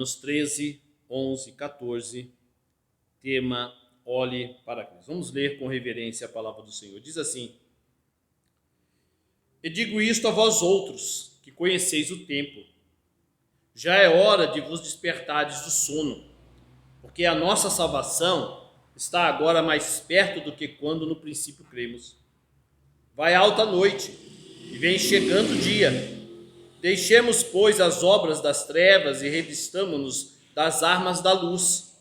Romanos 13, 11, 14, tema Olhe para Cristo. Vamos ler com reverência a palavra do Senhor. Diz assim: E digo isto a vós outros, que conheceis o tempo. Já é hora de vos despertardes do sono, porque a nossa salvação está agora mais perto do que quando no princípio cremos. Vai alta a noite, e vem chegando o dia. Deixemos, pois, as obras das trevas e revistamo-nos das armas da luz.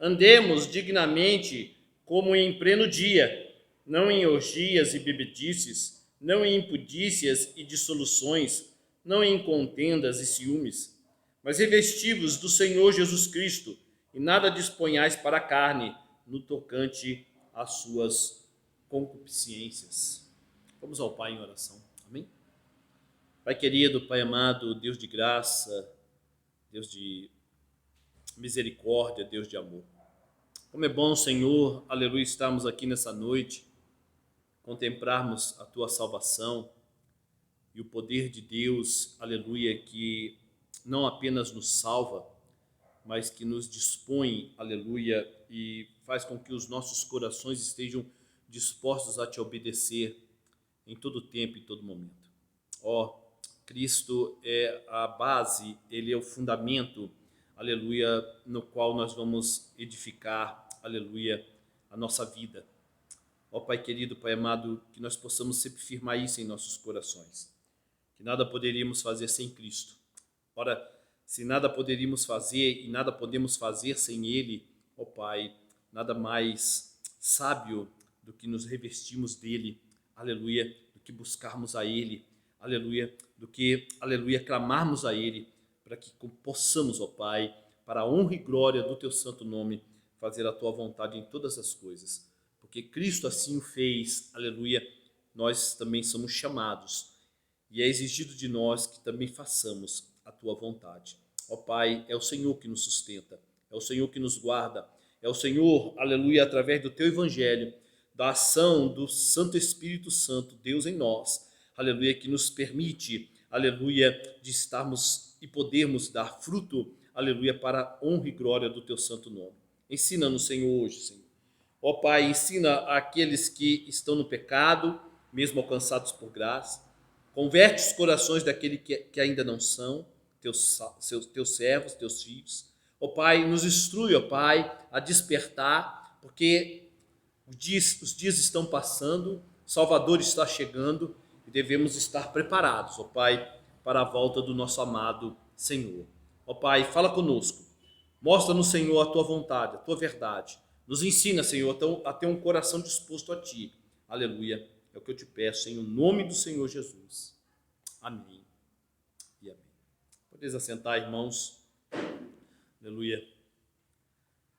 Andemos dignamente como em pleno dia, não em orgias e bebedices, não em impudícias e dissoluções, não em contendas e ciúmes, mas revesti-vos do Senhor Jesus Cristo, e nada disponhais para a carne no tocante às suas concupiscências. Vamos ao Pai em oração. Amém? Pai querido, Pai amado, Deus de graça, Deus de misericórdia, Deus de amor. Como é bom, Senhor, aleluia, estarmos aqui nessa noite, contemplarmos a Tua salvação e o poder de Deus, aleluia, que não apenas nos salva, mas que nos dispõe, aleluia, e faz com que os nossos corações estejam dispostos a Te obedecer em todo tempo e todo momento. Ó, Cristo é a base, Ele é o fundamento, aleluia, no qual nós vamos edificar, aleluia, a nossa vida. Ó Pai querido, Pai amado, que nós possamos sempre firmar isso em nossos corações, que nada poderíamos fazer sem Cristo. Ora, se nada poderíamos fazer e nada podemos fazer sem Ele, ó Pai, nada mais sábio do que nos revestirmos dEle, aleluia, do que buscarmos a Ele, aleluia, do que, aleluia, clamarmos a Ele, para que possamos, ó Pai, para a honra e glória do Teu santo nome, fazer a Tua vontade em todas as coisas. Porque Cristo assim o fez, aleluia, nós também somos chamados, e é exigido de nós que também façamos a Tua vontade. Ó Pai, é o Senhor que nos sustenta, é o Senhor que nos guarda, é o Senhor, aleluia, através do Teu Evangelho, da ação do Santo Espírito Santo, Deus em nós, aleluia, que nos permite, aleluia, de estarmos e podermos dar fruto, aleluia, para a honra e glória do Teu santo nome. Ensina-nos, Senhor, hoje, Senhor. Ó Pai, ensina aqueles que estão no pecado, mesmo alcançados por graça. Converte os corações daqueles que ainda não são teus servos, teus filhos. Ó Pai, nos instrui, ó Pai, a despertar, porque os dias estão passando, Salvador está chegando e devemos estar preparados, ó Pai, para a volta do nosso amado Senhor. Ó Pai, fala conosco. Mostra-nos, Senhor, a Tua vontade, a Tua verdade. Nos ensina, Senhor, a ter um coração disposto a Ti. Aleluia. É o que eu te peço, em nome do Senhor Jesus. Amém e amém. Podeis assentar, irmãos. Aleluia.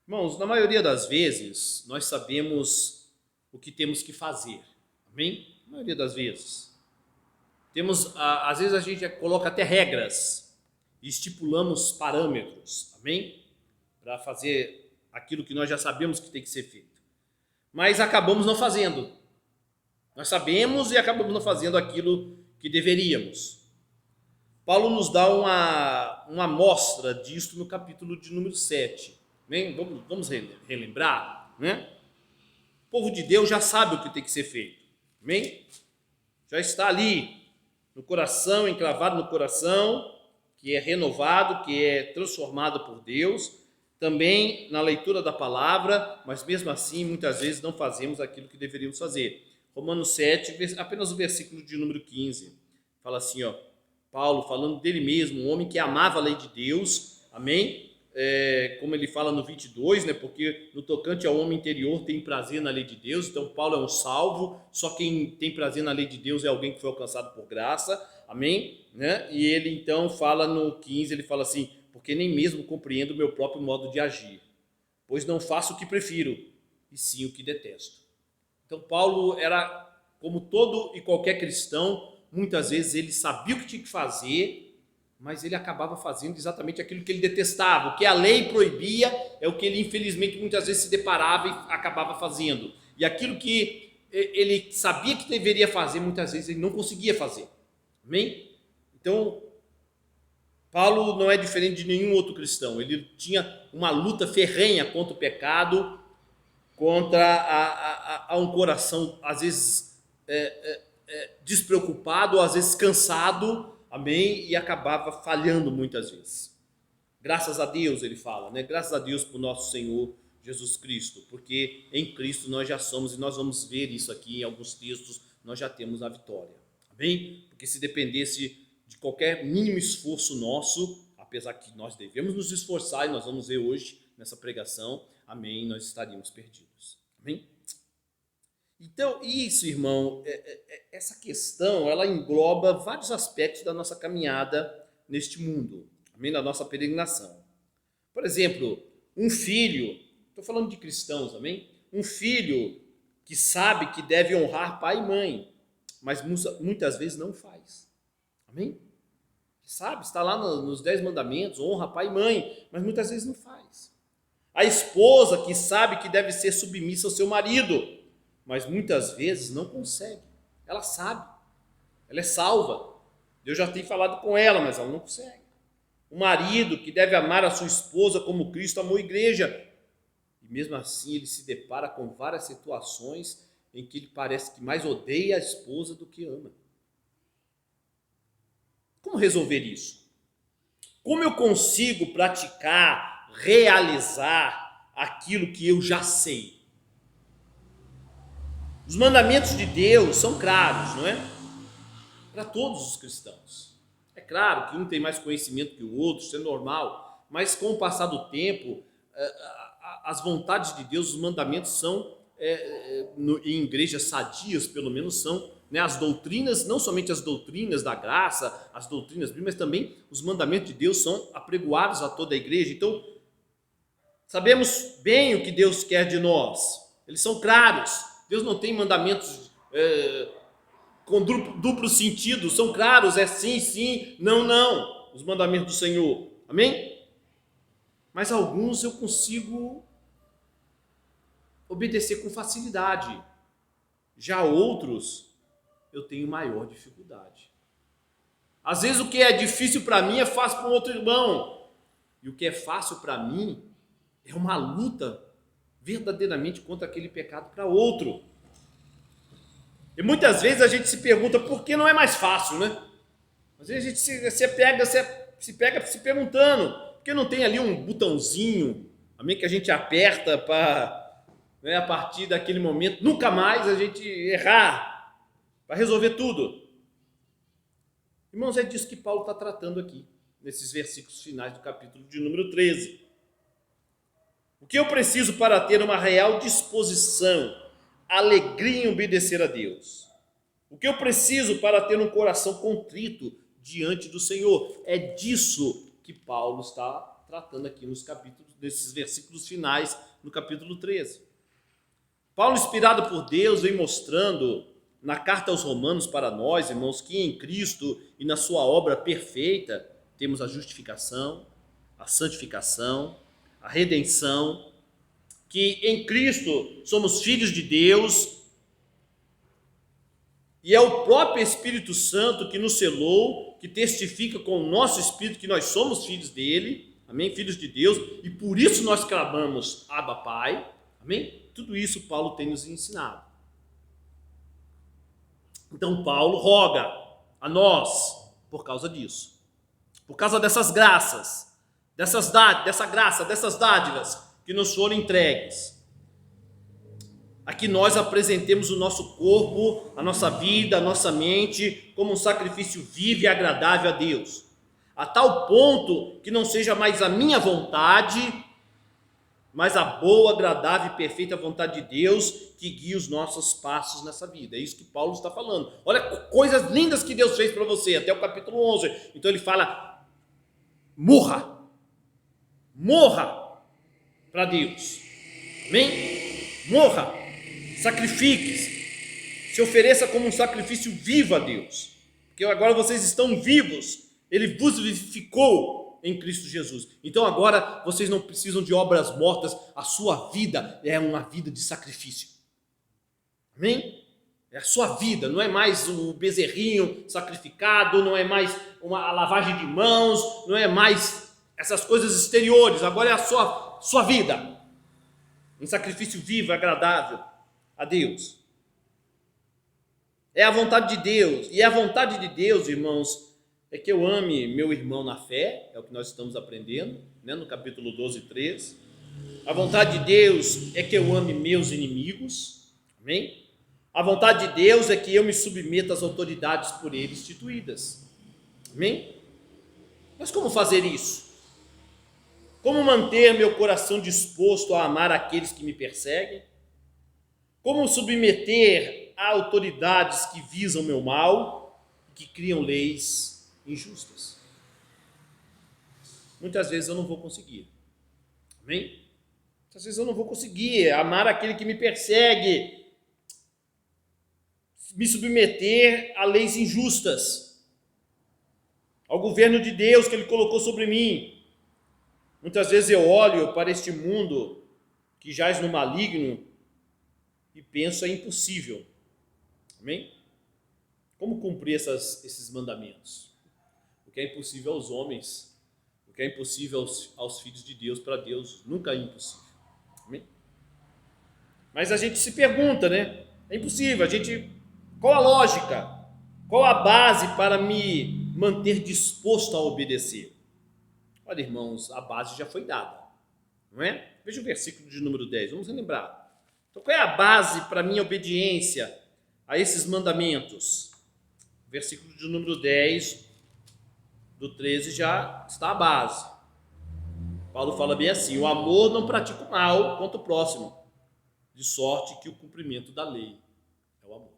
Irmãos, na maioria das vezes, nós sabemos o que temos que fazer. Amém? Na maioria das vezes. Às vezes a gente coloca até regras e estipulamos parâmetros. Amém? Para fazer aquilo que nós já sabemos que tem que ser feito. Mas acabamos não fazendo. Nós sabemos e acabamos não fazendo aquilo que deveríamos. Paulo nos dá uma amostra disso no capítulo de número 7. Bem, vamos relembrar, né? O povo de Deus já sabe o que tem que ser feito. Amém? Já está ali no coração, encravado no coração, que é renovado, que é transformado por Deus, também na leitura da palavra, mas mesmo assim, muitas vezes não fazemos aquilo que deveríamos fazer. Romanos 7, apenas o versículo de número 15, fala assim, ó, Paulo falando dele mesmo, um homem que amava a lei de Deus, amém? Como ele fala no 22, né? Porque no tocante ao homem interior tem prazer na lei de Deus, então Paulo é um salvo, só quem tem prazer na lei de Deus é alguém que foi alcançado por graça, amém? Né? E ele então fala no 15, ele fala assim, porque nem mesmo compreendo o meu próprio modo de agir, pois não faço o que prefiro, e sim o que detesto. Então Paulo era, como todo e qualquer cristão, muitas vezes ele sabia o que tinha que fazer, mas ele acabava fazendo exatamente aquilo que ele detestava. O que a lei proibia é o que ele, infelizmente, muitas vezes se deparava e acabava fazendo. E aquilo que ele sabia que deveria fazer, muitas vezes ele não conseguia fazer. Amém? Então, Paulo não é diferente de nenhum outro cristão. Ele tinha uma luta ferrenha contra o pecado, contra um coração, às vezes, despreocupado, às vezes cansado, amém? E acabava falhando muitas vezes. Graças a Deus, ele fala, né? Graças a Deus por nosso Senhor Jesus Cristo, porque em Cristo nós já somos, e nós vamos ver isso aqui em alguns textos, nós já temos a vitória, amém? Porque se dependesse de qualquer mínimo esforço nosso, apesar que nós devemos nos esforçar, e nós vamos ver hoje nessa pregação, amém, nós estaríamos perdidos, amém? Então, isso, irmão, essa questão, ela engloba vários aspectos da nossa caminhada neste mundo, amém, da nossa peregrinação. Por exemplo, um filho, estou falando de cristãos, amém? Um filho que sabe que deve honrar pai e mãe, mas muitas vezes não faz, amém? Sabe, está lá nos 10 mandamentos, honra pai e mãe, mas muitas vezes não faz. A esposa que sabe que deve ser submissa ao seu marido, mas muitas vezes não consegue. Ela sabe, ela é salva. Deus já tem falado com ela, mas ela não consegue. O marido que deve amar a sua esposa como Cristo amou a igreja, e mesmo assim ele se depara com várias situações em que ele parece que mais odeia a esposa do que ama. Como resolver isso? Como eu consigo praticar, realizar aquilo que eu já sei? Os mandamentos de Deus são claros, não é? Para todos os cristãos. É claro que um tem mais conhecimento que o outro, isso é normal, mas com o passar do tempo, as vontades de Deus, os mandamentos são, em igrejas sadias pelo menos são, né, as doutrinas, não somente as doutrinas da graça, as doutrinas bíblicas, mas também os mandamentos de Deus são apregoados a toda a igreja. Então, sabemos bem o que Deus quer de nós, eles são claros. Deus não tem mandamentos com duplo sentido, são claros, é sim, sim, não, não, os mandamentos do Senhor, amém? Mas alguns eu consigo obedecer com facilidade, já outros eu tenho maior dificuldade. Às vezes o que é difícil para mim é fácil para um outro irmão, e o que é fácil para mim é uma luta verdadeiramente contra aquele pecado para outro. E muitas vezes a gente se pergunta por que não é mais fácil, né? Às vezes a gente se pega se perguntando, por que não tem ali um botãozinho, amém, que a gente aperta para, né, a partir daquele momento, nunca mais a gente errar, para resolver tudo. Irmãos, é disso que Paulo está tratando aqui, nesses versículos finais do capítulo de número 13. O que eu preciso para ter uma real disposição, alegria em obedecer a Deus? O que eu preciso para ter um coração contrito diante do Senhor? É disso que Paulo está tratando aqui nesses versículos finais, no capítulo 13. Paulo, inspirado por Deus, vem mostrando na carta aos Romanos para nós, irmãos, que em Cristo e na sua obra perfeita temos a justificação, a santificação, a redenção, que em Cristo somos filhos de Deus, e é o próprio Espírito Santo que nos selou, que testifica com o nosso espírito que nós somos filhos dele, amém? Filhos de Deus, e por isso nós clamamos Abba Pai, amém? Tudo isso Paulo tem nos ensinado. Então Paulo roga a nós por causa disso, por causa dessas graças, dessa graça, dessas dádivas que nos foram entregues. Aqui nós apresentemos o nosso corpo, a nossa vida, a nossa mente como um sacrifício vivo e agradável a Deus, a tal ponto que não seja mais a minha vontade, mas a boa, agradável e perfeita vontade de Deus que guia os nossos passos nessa vida. É isso que Paulo está falando. Olha coisas lindas que Deus fez para você, até o capítulo 11. Então ele fala, morra para Deus, amém? Morra, sacrifique-se, se ofereça como um sacrifício vivo a Deus, porque agora vocês estão vivos, Ele vos vivificou em Cristo Jesus. Então agora vocês não precisam de obras mortas, a sua vida é uma vida de sacrifício, amém? É a sua vida, não é mais o bezerrinho sacrificado, não é mais a lavagem de mãos, não é mais essas coisas exteriores, agora é a sua vida. Um sacrifício vivo, agradável a Deus. É a vontade de Deus. E a vontade de Deus, irmãos, é que eu ame meu irmão na fé, é o que nós estamos aprendendo, né, no capítulo 12, 13. A vontade de Deus é que eu ame meus inimigos. Amém? A vontade de Deus é que eu me submeta às autoridades por ele instituídas. Amém? Mas como fazer isso? Como manter meu coração disposto a amar aqueles que me perseguem? Como submeter a autoridades que visam meu mal e que criam leis injustas? Muitas vezes eu não vou conseguir. Amém? Muitas vezes eu não vou conseguir amar aquele que me persegue, me submeter a leis injustas, ao governo de Deus que Ele colocou sobre mim. Muitas vezes eu olho para este mundo que jaz no maligno e penso, é impossível. Amém? Como cumprir esses mandamentos? O que é impossível aos homens, o que é impossível aos filhos de Deus, para Deus nunca é impossível. Amém? Mas a gente se pergunta, né? É impossível, qual a lógica? Qual a base para me manter disposto a obedecer? Olha, irmãos, a base já foi dada, não é? Veja o versículo de número 10, vamos relembrar. Então, qual é a base para a minha obediência a esses mandamentos? Versículo de número 10, do 13, já está a base. Paulo fala bem assim: o amor não pratica o mal contra o próximo, de sorte que o cumprimento da lei é o amor.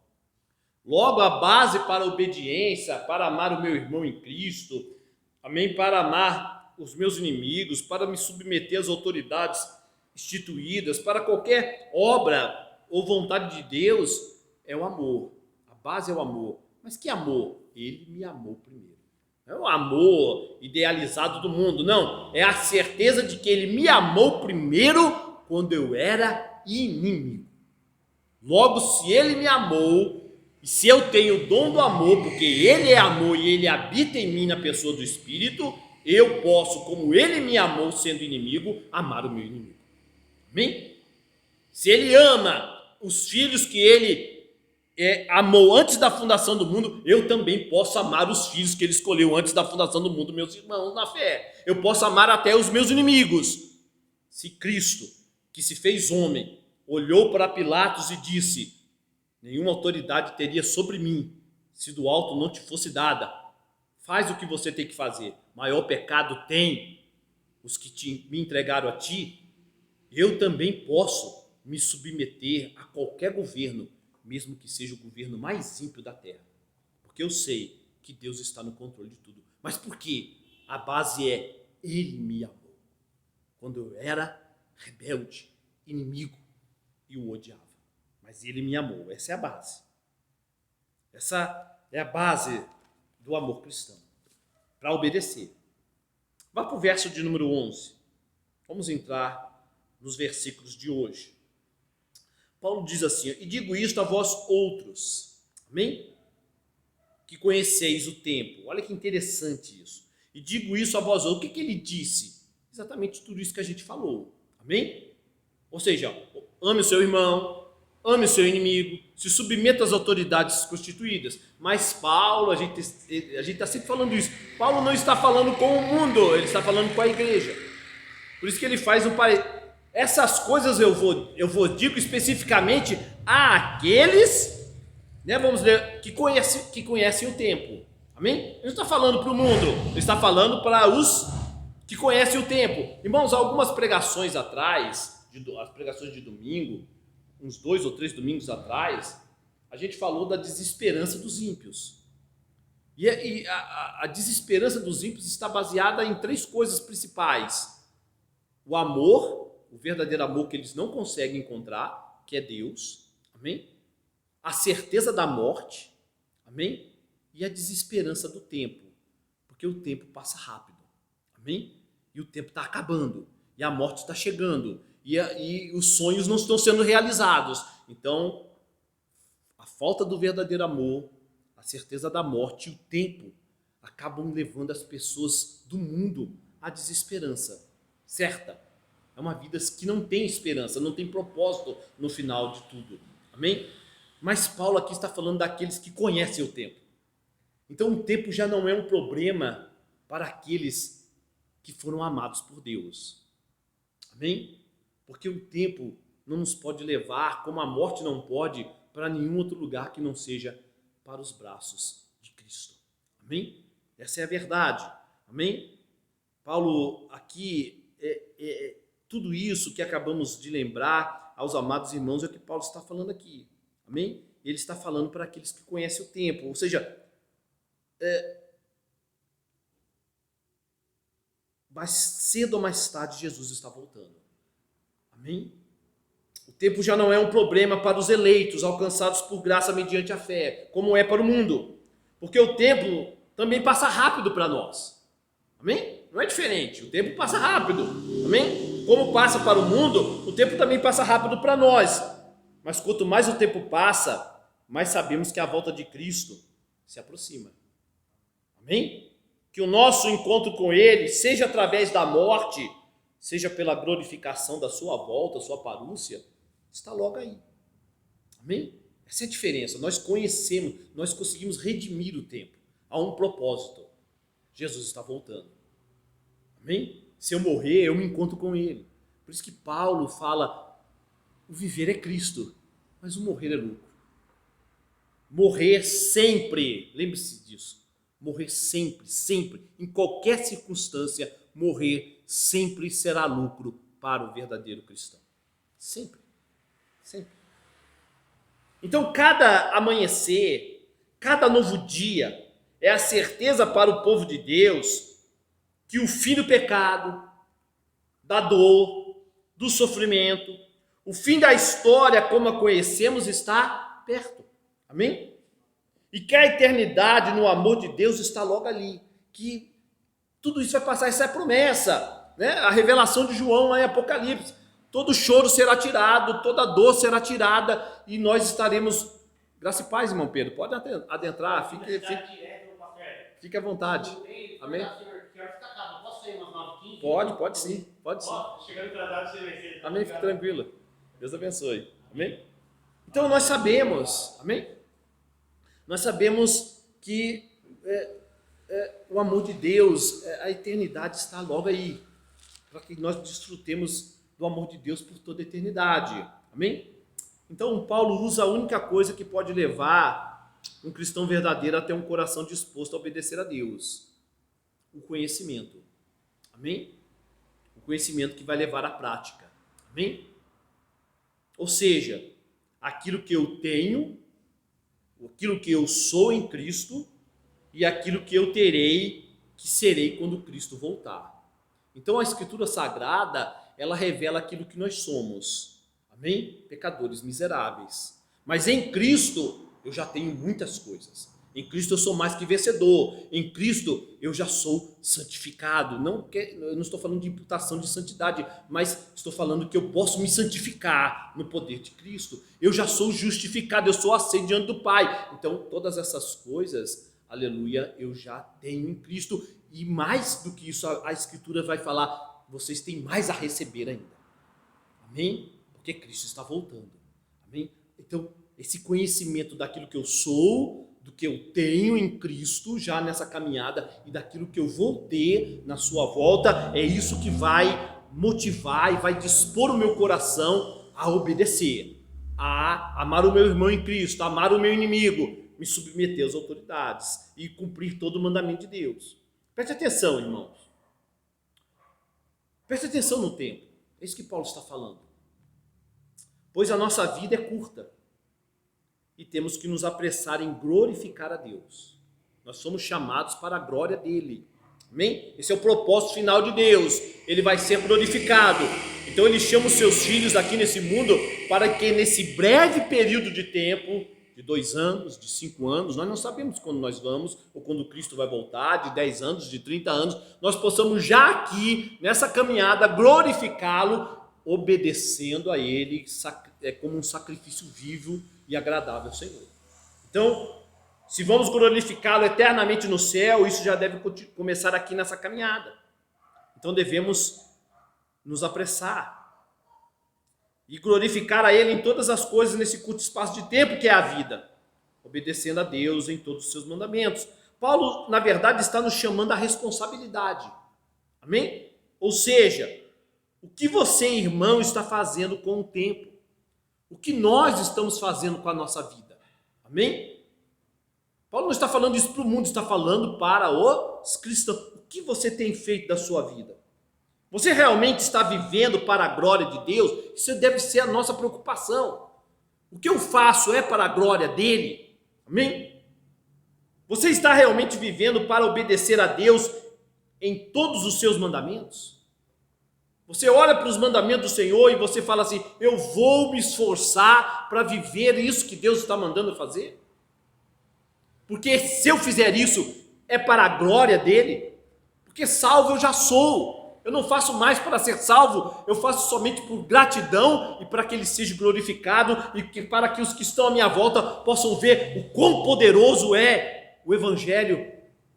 Logo, a base para a obediência, para amar o meu irmão em Cristo, amém, para amar os meus inimigos, para me submeter às autoridades instituídas, para qualquer obra ou vontade de Deus, é o amor. A base é o amor. Mas que amor? Ele me amou primeiro. Não é o amor idealizado do mundo, não. É a certeza de que ele me amou primeiro quando eu era inimigo. Logo, se ele me amou, e se eu tenho o dom do amor, porque ele é amor e ele habita em mim na pessoa do Espírito, eu posso, como ele me amou sendo inimigo, amar o meu inimigo. Amém? Se ele ama os filhos que ele amou antes da fundação do mundo, eu também posso amar os filhos que ele escolheu antes da fundação do mundo, meus irmãos na fé. Eu posso amar até os meus inimigos. Se Cristo, que se fez homem, olhou para Pilatos e disse: nenhuma autoridade teria sobre mim se do alto não te fosse dada. Faz o que você tem que fazer. Maior pecado tem os que me entregaram a ti. Eu também posso me submeter a qualquer governo, mesmo que seja o governo mais ímpio da terra. Porque eu sei que Deus está no controle de tudo. Mas por quê? A base é: ele me amou quando eu era rebelde, inimigo, e o odiava. Mas ele me amou. Essa é a base. Essa é a base do amor cristão, para obedecer. Vá para o verso de número 11. Vamos entrar nos versículos de hoje. Paulo diz assim: e digo isto a vós outros, amém? Que conheceis o tempo. Olha que interessante isso. E digo isso a vós outros. O que ele disse? Exatamente tudo isso que a gente falou, amém? Ou seja, ame o seu irmão, ame o seu inimigo, se submeta às autoridades constituídas. Mas Paulo, a gente está sempre falando isso, Paulo não está falando com o mundo, ele está falando com a igreja. Por isso que ele faz essas coisas eu vou digo especificamente àqueles, né, vamos ler, que conhecem o tempo. Amém? Ele não está falando para o mundo, ele está falando para os que conhecem o tempo. Irmãos, algumas pregações atrás, as pregações de domingo, uns 2 ou 3 domingos atrás, a gente falou da desesperança dos ímpios. E a desesperança dos ímpios está baseada em 3 coisas principais: o amor, o verdadeiro amor que eles não conseguem encontrar, que é Deus, amém? A certeza da morte, amém? E a desesperança do tempo, porque o tempo passa rápido, amém? E o tempo está acabando, e a morte está chegando, e os sonhos não estão sendo realizados. Então, a falta do verdadeiro amor, a certeza da morte e o tempo acabam levando as pessoas do mundo à desesperança certa. É uma vida que não tem esperança, não tem propósito no final de tudo. Amém? Mas Paulo aqui está falando daqueles que conhecem o tempo. Então o tempo já não é um problema para aqueles que foram amados por Deus. Amém? Porque o tempo não nos pode levar, como a morte não pode, para nenhum outro lugar que não seja para os braços de Cristo. Amém? Essa é a verdade. Amém? Paulo aqui, tudo isso que acabamos de lembrar aos amados irmãos é o que Paulo está falando aqui. Amém? Ele está falando para aqueles que conhecem o tempo. Ou seja, mais cedo ou mais tarde Jesus está voltando. Amém? O tempo já não é um problema para os eleitos, alcançados por graça mediante a fé, como é para o mundo. Porque o tempo também passa rápido para nós. Amém? Não é diferente, o tempo passa rápido. Amém? Como passa para o mundo, o tempo também passa rápido para nós. Mas quanto mais o tempo passa, mais sabemos que a volta de Cristo se aproxima. Amém? Que o nosso encontro com Ele, seja através da morte, seja pela glorificação da sua volta, sua parúcia, está logo aí. Amém? Essa é a diferença. Nós conhecemos, nós conseguimos redimir o tempo. Há um propósito. Jesus está voltando. Amém? Se eu morrer, eu me encontro com Ele. Por isso que Paulo fala, o viver é Cristo, mas o morrer é lucro. Morrer sempre, lembre-se disso. Morrer sempre, sempre, em qualquer circunstância, morrer sempre será lucro para o verdadeiro cristão. Sempre, sempre. Então, cada amanhecer, cada novo dia, é a certeza para o povo de Deus que o fim do pecado, da dor, do sofrimento, o fim da história como a conhecemos está perto. Amém? E que a eternidade no amor de Deus está logo ali. Que tudo isso vai passar, essa é a promessa, né? A revelação de João lá em Apocalipse. Todo choro será tirado, toda dor será tirada e nós estaremos... Graça e paz, irmão Pedro. Pode adentrar, fique à vontade. Amém? Pode sim. Amém, fique tranquilo. Deus abençoe. Amém? Então nós sabemos, amém? Nós sabemos que o amor de Deus, a eternidade está logo aí, para que nós desfrutemos do amor de Deus por toda a eternidade. Amém? Então Paulo usa a única coisa que pode levar um cristão verdadeiro a ter um coração disposto a obedecer a Deus: o conhecimento. Amém? O conhecimento que vai levar à prática. Amém? Ou seja, aquilo que eu tenho, aquilo que eu sou em Cristo e aquilo que eu terei, que serei quando Cristo voltar. Então a Escritura Sagrada, ela revela aquilo que nós somos. Amém? Pecadores miseráveis. Mas em Cristo eu já tenho muitas coisas. Em Cristo eu sou mais que vencedor. Em Cristo eu já sou santificado. Eu não estou falando de imputação de santidade, mas estou falando que eu posso me santificar no poder de Cristo. Eu já sou justificado, eu sou aceito diante do Pai. Então todas essas coisas, aleluia, eu já tenho em Cristo. E mais do que isso, a Escritura vai falar, vocês têm mais a receber ainda. Amém? Porque Cristo está voltando. Amém? Então, esse conhecimento daquilo que eu sou, do que eu tenho em Cristo já nessa caminhada e daquilo que eu vou ter na sua volta, é isso que vai motivar e vai dispor o meu coração a obedecer, a amar o meu irmão em Cristo, a amar o meu inimigo, me submeter às autoridades e cumprir todo o mandamento de Deus. Preste atenção, irmãos. Preste atenção no tempo. É isso que Paulo está falando. Pois a nossa vida é curta e temos que nos apressar em glorificar a Deus. Nós somos chamados para a glória dele. Amém? Esse é o propósito final de Deus. Ele vai ser glorificado. Então ele chama os seus filhos aqui nesse mundo para que nesse breve período de tempo, de 2 anos, de 5 anos, nós não sabemos quando nós vamos, ou quando Cristo vai voltar, de 10 anos, de 30 anos, nós possamos já aqui, nessa caminhada, glorificá-lo, obedecendo a ele como um sacrifício vivo e agradável ao Senhor. Então, se vamos glorificá-lo eternamente no céu, isso já deve começar aqui nessa caminhada. Então devemos nos apressar e glorificar a Ele em todas as coisas nesse curto espaço de tempo que é a vida, obedecendo a Deus em todos os seus mandamentos. Paulo, na verdade, está nos chamando à responsabilidade. Amém? Ou seja, o que você, irmão, está fazendo com o tempo? O que nós estamos fazendo com a nossa vida? Amém? Paulo não está falando isso para o mundo, está falando para os cristãos. O que você tem feito da sua vida? Você realmente está vivendo para a glória de Deus? Isso deve ser a nossa preocupação. O que eu faço é para a glória dele? Amém? Você está realmente vivendo para obedecer a Deus em todos os seus mandamentos? Você olha para os mandamentos do Senhor e você fala assim: eu vou me esforçar para viver isso que Deus está mandando fazer? Porque se eu fizer isso, é para a glória dele? Porque salvo eu já sou. Eu não faço mais para ser salvo, eu faço somente por gratidão e para que ele seja glorificado e para que os que estão à minha volta possam ver o quão poderoso é o Evangelho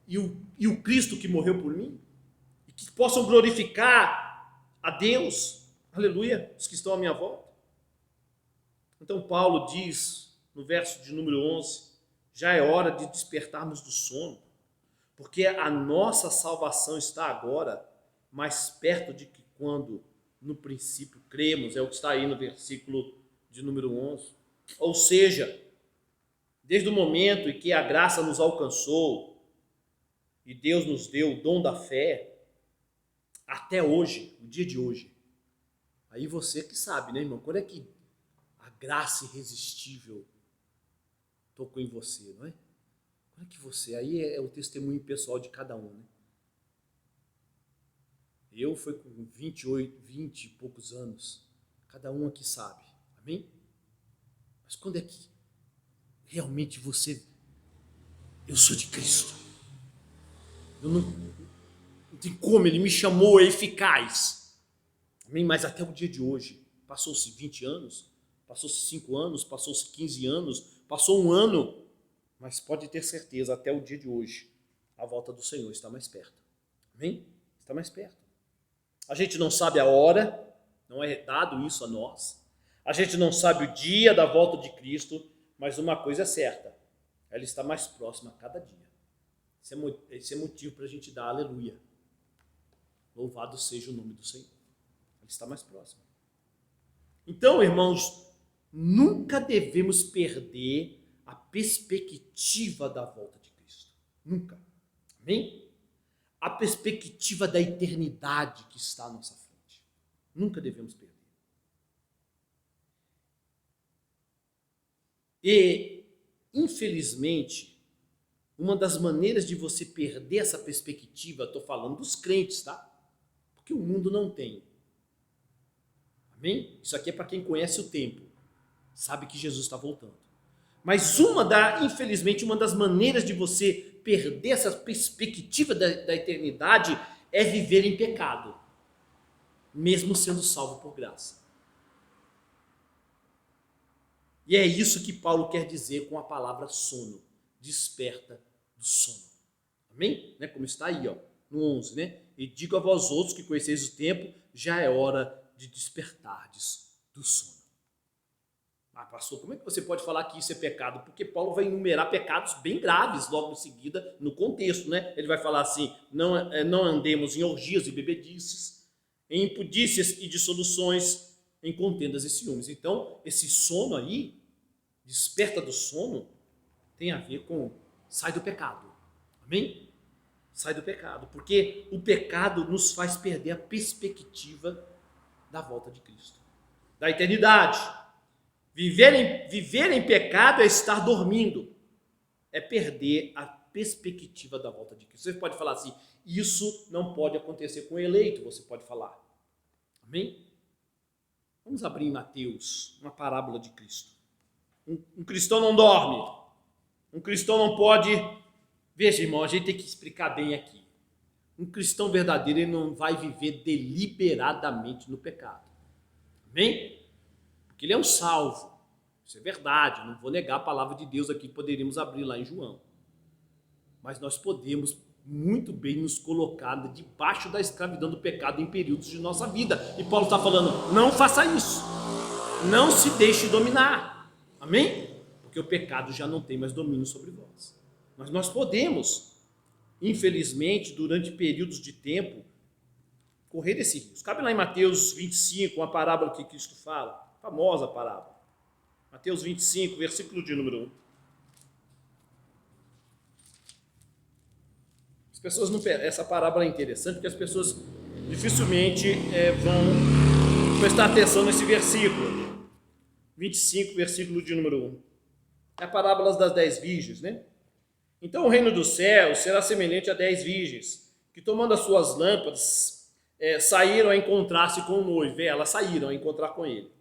e o Cristo que morreu por mim. E que possam glorificar a Deus, aleluia, os que estão à minha volta. Então Paulo diz no verso de número 11, já é hora de despertarmos do sono, porque a nossa salvação está agora mais perto de que quando no princípio cremos, é o que está aí no versículo de número 11. Ou seja, desde o momento em que a graça nos alcançou e Deus nos deu o dom da fé, até hoje, o dia de hoje, aí você que sabe, né, irmão, quando é que a graça irresistível tocou em você, não é? Quando é que você, aí é o testemunho pessoal de cada um, né? Eu fui com 20 e poucos anos, cada um aqui sabe, amém? Mas quando é que realmente eu sou de Cristo? Eu não tem como, ele me chamou, é eficaz, amém? Mas até o dia de hoje, passou-se 20 anos, passou-se 5 anos, passou-se 15 anos, passou um ano, mas pode ter certeza, até o dia de hoje, a volta do Senhor está mais perto, amém? Está mais perto. A gente não sabe a hora, não é dado isso a nós. A gente não sabe o dia da volta de Cristo, mas uma coisa é certa, ela está mais próxima a cada dia. Esse é motivo para a gente dar aleluia. Louvado seja o nome do Senhor. Ela está mais próxima. Então, irmãos, nunca devemos perder a perspectiva da volta de Cristo. Nunca. Amém? A perspectiva da eternidade que está à nossa frente. Nunca devemos perder. E, infelizmente, uma das maneiras de você perder essa perspectiva, estou falando dos crentes, tá? Porque o mundo não tem. Amém? Isso aqui é para quem conhece o tempo, sabe que Jesus está voltando. Mas infelizmente, uma das maneiras de você perder essa perspectiva da eternidade é viver em pecado, mesmo sendo salvo por graça. E é isso que Paulo quer dizer com a palavra sono. Desperta do sono. Amém? Né? Como está aí, ó, no 11, né? E digo a vós outros que conheceis o tempo, já é hora de despertardes do sono. Ah, pastor, como é que você pode falar que isso é pecado? Porque Paulo vai enumerar pecados bem graves logo em seguida no contexto, né? Ele vai falar assim, não andemos em orgias e bebedices, em impudícias e dissoluções, em contendas e ciúmes. Então, esse sono aí, desperta do sono, tem a ver com sai do pecado. Amém? Sai do pecado. Porque o pecado nos faz perder a perspectiva da volta de Cristo, da eternidade. Viver em pecado é estar dormindo, é perder a perspectiva da volta de Cristo. Você pode falar assim, isso não pode acontecer com o eleito, você pode falar. Amém? Vamos abrir em Mateus, uma parábola de Cristo. Um cristão não dorme, um cristão não pode... Veja, irmão, a gente tem que explicar bem aqui. Um cristão verdadeiro, ele não vai viver deliberadamente no pecado. Amém? Porque ele é um salvo. Isso é verdade, não vou negar a palavra de Deus aqui, poderíamos abrir lá em João. Mas nós podemos muito bem nos colocar debaixo da escravidão do pecado em períodos de nossa vida. E Paulo está falando, não faça isso. Não se deixe dominar. Amém? Porque o pecado já não tem mais domínio sobre vós. Mas nós podemos, infelizmente, durante períodos de tempo, correr esse risco. Cabe lá em Mateus 25, uma parábola que Cristo fala, famosa parábola. Mateus 25, versículo de número 1. As pessoas não, essa parábola é interessante porque as pessoas dificilmente vão prestar atenção nesse versículo. 25, versículo de número 1. É a parábola das 10 virgens, né? Então o reino dos céus será semelhante a 10 virgens, que tomando as suas lâmpadas, saíram a encontrar-se com o noivo. Elas saíram a encontrar com ele.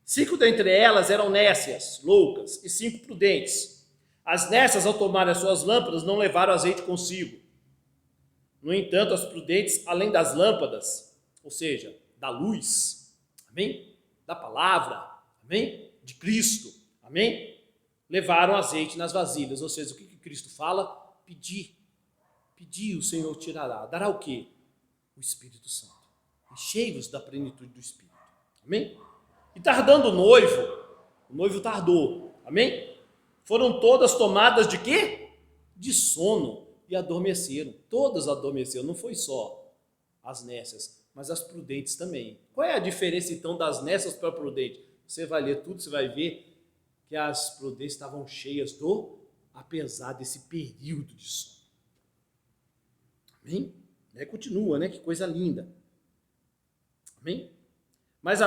5 dentre elas eram nécias, loucas, e 5 prudentes. As nécias, ao tomarem as suas lâmpadas, não levaram azeite consigo. No entanto, as prudentes, além das lâmpadas, ou seja, da luz, amém? Da palavra, amém? De Cristo, amém? Levaram azeite nas vasilhas, ou seja, o que Cristo fala? Pedir, o Senhor tirará. Dará o quê? O Espírito Santo. Enchei-vos da plenitude do Espírito, amém? E tardando o noivo tardou, amém? Foram todas tomadas de quê? De sono. E adormeceram, todas adormeceram, não foi só as nécias, mas as prudentes também. Qual é a diferença então das nécias para prudentes? Você vai ler tudo, você vai ver que as prudentes estavam cheias apesar desse período de sono. Amém? Continua, né? Que coisa linda. Amém? Mas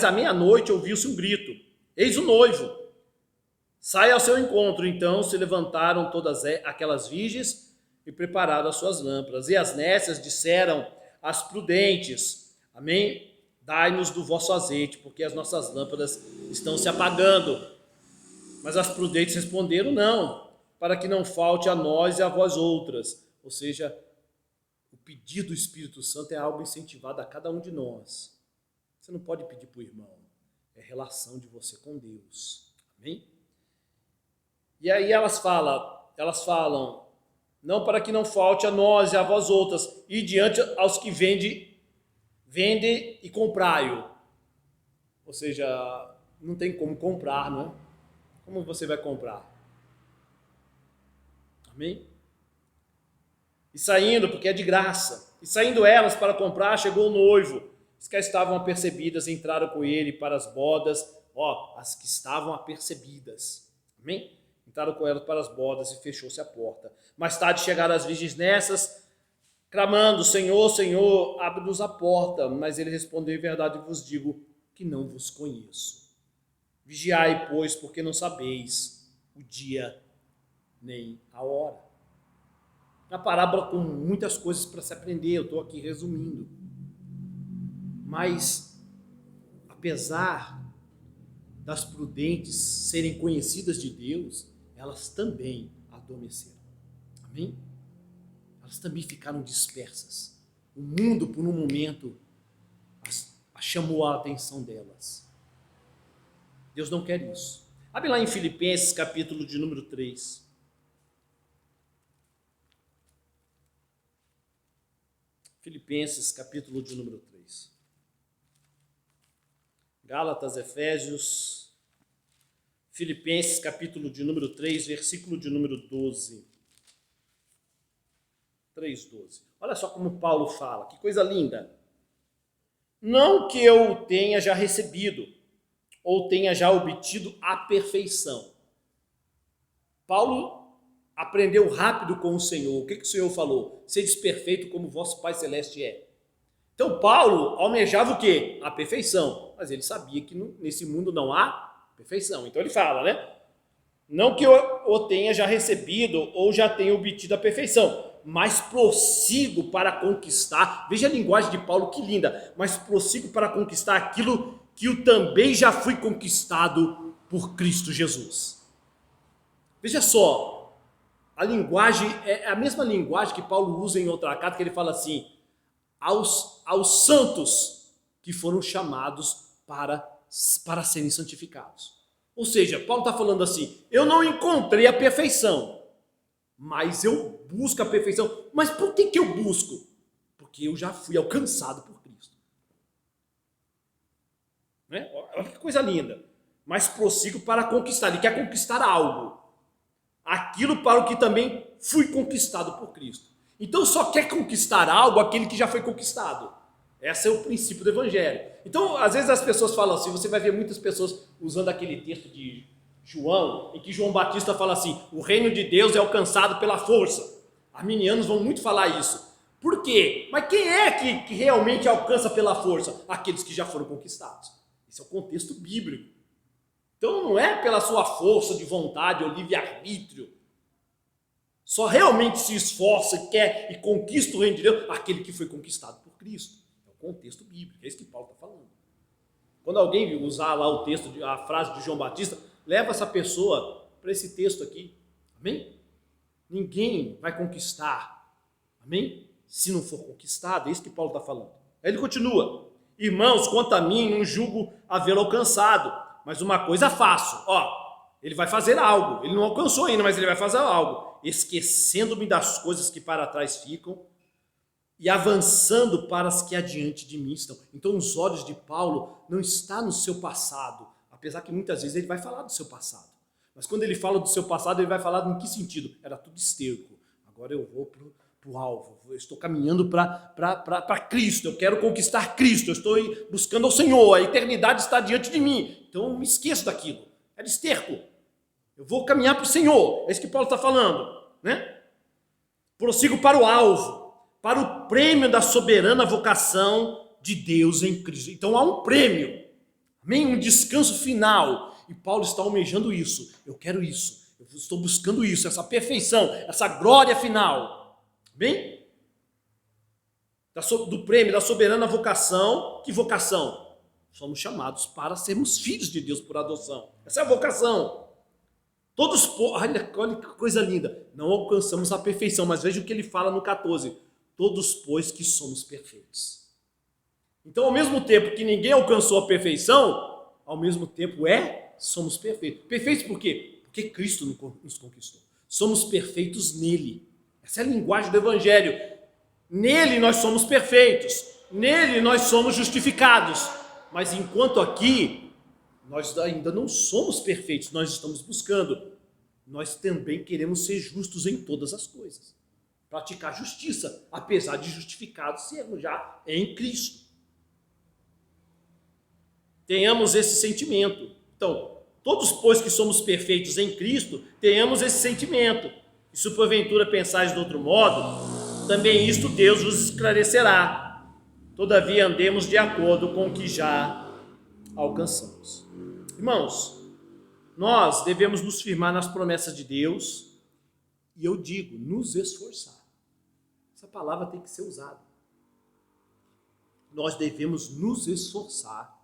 à meia-noite ouviu-se um grito, eis o noivo, sai ao seu encontro. Então se levantaram todas aquelas virgens e prepararam as suas lâmpadas. E as nécias disseram às prudentes, amém? Dai-nos do vosso azeite, porque as nossas lâmpadas estão se apagando. Mas as prudentes responderam, não, para que não falte a nós e a vós outras. Ou seja, o pedido do Espírito Santo é algo incentivado a cada um de nós. Você não pode pedir para o irmão, é relação de você com Deus, amém? E aí elas falam, não, para que não falte a nós e a vós outras, e diante aos que vende e comprai-o. Ou seja, não tem como comprar, não é? Como você vai comprar? Amém? E saindo, porque é de graça, e saindo elas para comprar, chegou o noivo. As que estavam apercebidas entraram com ele para as bodas, as que estavam apercebidas. Amém? Entraram com elas para as bodas e fechou-se a porta. Mais tarde chegaram as virgens nessas, clamando, Senhor, Senhor, abre-nos a porta. Mas ele respondeu, em verdade vos digo que não vos conheço. Vigiai, pois, porque não sabeis o dia nem a hora. Uma parábola com muitas coisas para se aprender, eu estou aqui resumindo. Mas, apesar das prudentes serem conhecidas de Deus, elas também adormeceram. Amém? Elas também ficaram dispersas. O mundo, por um momento, chamou a atenção delas. Deus não quer isso. Abre lá em Filipenses, capítulo de número 3. Filipenses, capítulo de número 3. Gálatas, Efésios, Filipenses, capítulo de número 3, versículo de número 12. 3:12. Olha só como Paulo fala, que coisa linda. Não que eu tenha já recebido, ou tenha já obtido a perfeição. Paulo aprendeu rápido com o Senhor. O que o Senhor falou? Sedes perfeito como vosso Pai Celeste é. Então Paulo almejava o quê? A perfeição. Mas ele sabia que nesse mundo não há perfeição. Então ele fala, né? Não que eu o tenha já recebido ou já tenha obtido a perfeição, mas prossigo para conquistar. Veja a linguagem de Paulo, que linda. Mas prossigo para conquistar aquilo que eu também já fui conquistado por Cristo Jesus. Veja só, a linguagem é a mesma linguagem que Paulo usa em outra carta, que ele fala assim, aos santos que foram chamados para serem santificados. Ou seja, Paulo está falando assim, eu não encontrei a perfeição, mas eu busco a perfeição. Mas por que eu busco? Porque eu já fui alcançado por Cristo. Né? Olha que coisa linda. Mas prossigo para conquistar. Ele quer conquistar algo. Aquilo para o que também fui conquistado por Cristo. Então só quer conquistar algo aquele que já foi conquistado. Esse é o princípio do Evangelho. Então, às vezes as pessoas falam assim, você vai ver muitas pessoas usando aquele texto de João, em que João Batista fala assim, o reino de Deus é alcançado pela força. Arminianos vão muito falar isso. Por quê? Mas quem é que realmente alcança pela força? Aqueles que já foram conquistados. Esse é o contexto bíblico. Então não é pela sua força de vontade ou livre-arbítrio. Só realmente se esforça, quer e conquista o reino de Deus aquele que foi conquistado por Cristo. É o contexto bíblico, é isso que Paulo está falando. Quando alguém usar lá o texto, a frase de João Batista, leva essa pessoa para esse texto aqui. Amém? Ninguém vai conquistar. Amém? Se não for conquistado, é isso que Paulo está falando. Aí ele continua. Irmãos, quanto a mim, não julgo havê-lo alcançado, mas uma coisa faço. Ele vai fazer algo. Ele não alcançou ainda, mas ele vai fazer algo. Esquecendo-me das coisas que para trás ficam e avançando para as que adiante de mim estão. Então os olhos de Paulo não estão no seu passado, apesar que muitas vezes ele vai falar do seu passado. Mas quando ele fala do seu passado, ele vai falar em que sentido? Era tudo esterco. Agora eu vou para o alvo, eu estou caminhando para Cristo, eu quero conquistar Cristo, eu estou buscando ao Senhor, a eternidade está diante de mim. Então eu me esqueço daquilo. Era esterco. Eu vou caminhar para o Senhor. É isso que Paulo está falando, né? Prossigo para o alvo, para o prêmio da soberana vocação de Deus em Cristo. Então há um prêmio, amém? Um descanso final. E Paulo está almejando isso. Eu quero isso. Eu estou buscando isso, essa perfeição, essa glória final. Bem? Do prêmio da soberana vocação. Que vocação? Somos chamados para sermos filhos de Deus por adoção. Essa é a vocação. Todos, olha que coisa linda, não alcançamos a perfeição, mas veja o que ele fala no 14, todos pois que somos perfeitos. Então, ao mesmo tempo que ninguém alcançou a perfeição, ao mesmo tempo somos perfeitos. Perfeitos por quê? Porque Cristo nos conquistou. Somos perfeitos nele. Essa é a linguagem do Evangelho. Nele nós somos perfeitos, nele nós somos justificados, mas enquanto aqui nós ainda não somos perfeitos, nós estamos buscando. Nós também queremos ser justos em todas as coisas. Praticar justiça, apesar de justificados sermos já em Cristo. Tenhamos esse sentimento. Então, todos pois que somos perfeitos em Cristo, tenhamos esse sentimento. E se porventura pensais de outro modo, também isto Deus vos esclarecerá. Todavia andemos de acordo com o que já alcançamos. Irmãos, nós devemos nos firmar nas promessas de Deus, e eu digo, nos esforçar. Essa palavra tem que ser usada. Nós devemos nos esforçar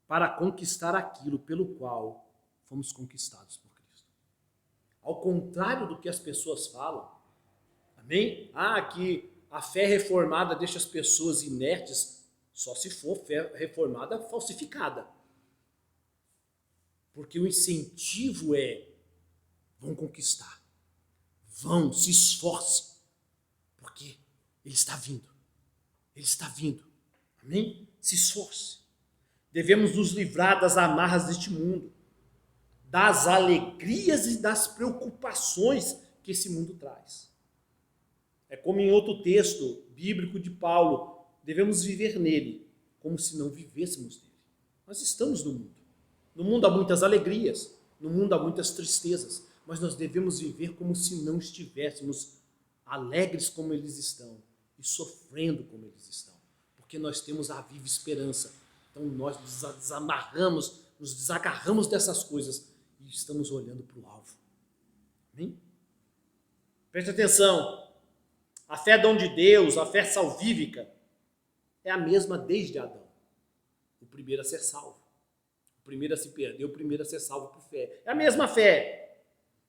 para conquistar aquilo pelo qual fomos conquistados por Cristo. Ao contrário do que as pessoas falam, amém? Que a fé reformada deixa as pessoas inertes, só se for fé reformada falsificada. Porque o incentivo vão conquistar. Vão, se esforcem. Porque Ele está vindo. Ele está vindo. Amém? Se esforce. Devemos nos livrar das amarras deste mundo. Das alegrias e das preocupações que esse mundo traz. É como em outro texto bíblico de Paulo. Devemos viver nele, como se não vivêssemos nele. Nós estamos no mundo. No mundo há muitas alegrias, no mundo há muitas tristezas, mas nós devemos viver como se não estivéssemos alegres como eles estão e sofrendo como eles estão, porque nós temos a viva esperança. Então nós nos desagarramos dessas coisas e estamos olhando para o alvo. Amém? Preste atenção, a fé dom de Deus, a fé salvífica, é a mesma desde Adão, o primeiro a ser salvo. O primeiro a se perder, o primeiro a ser salvo por fé. É a mesma fé.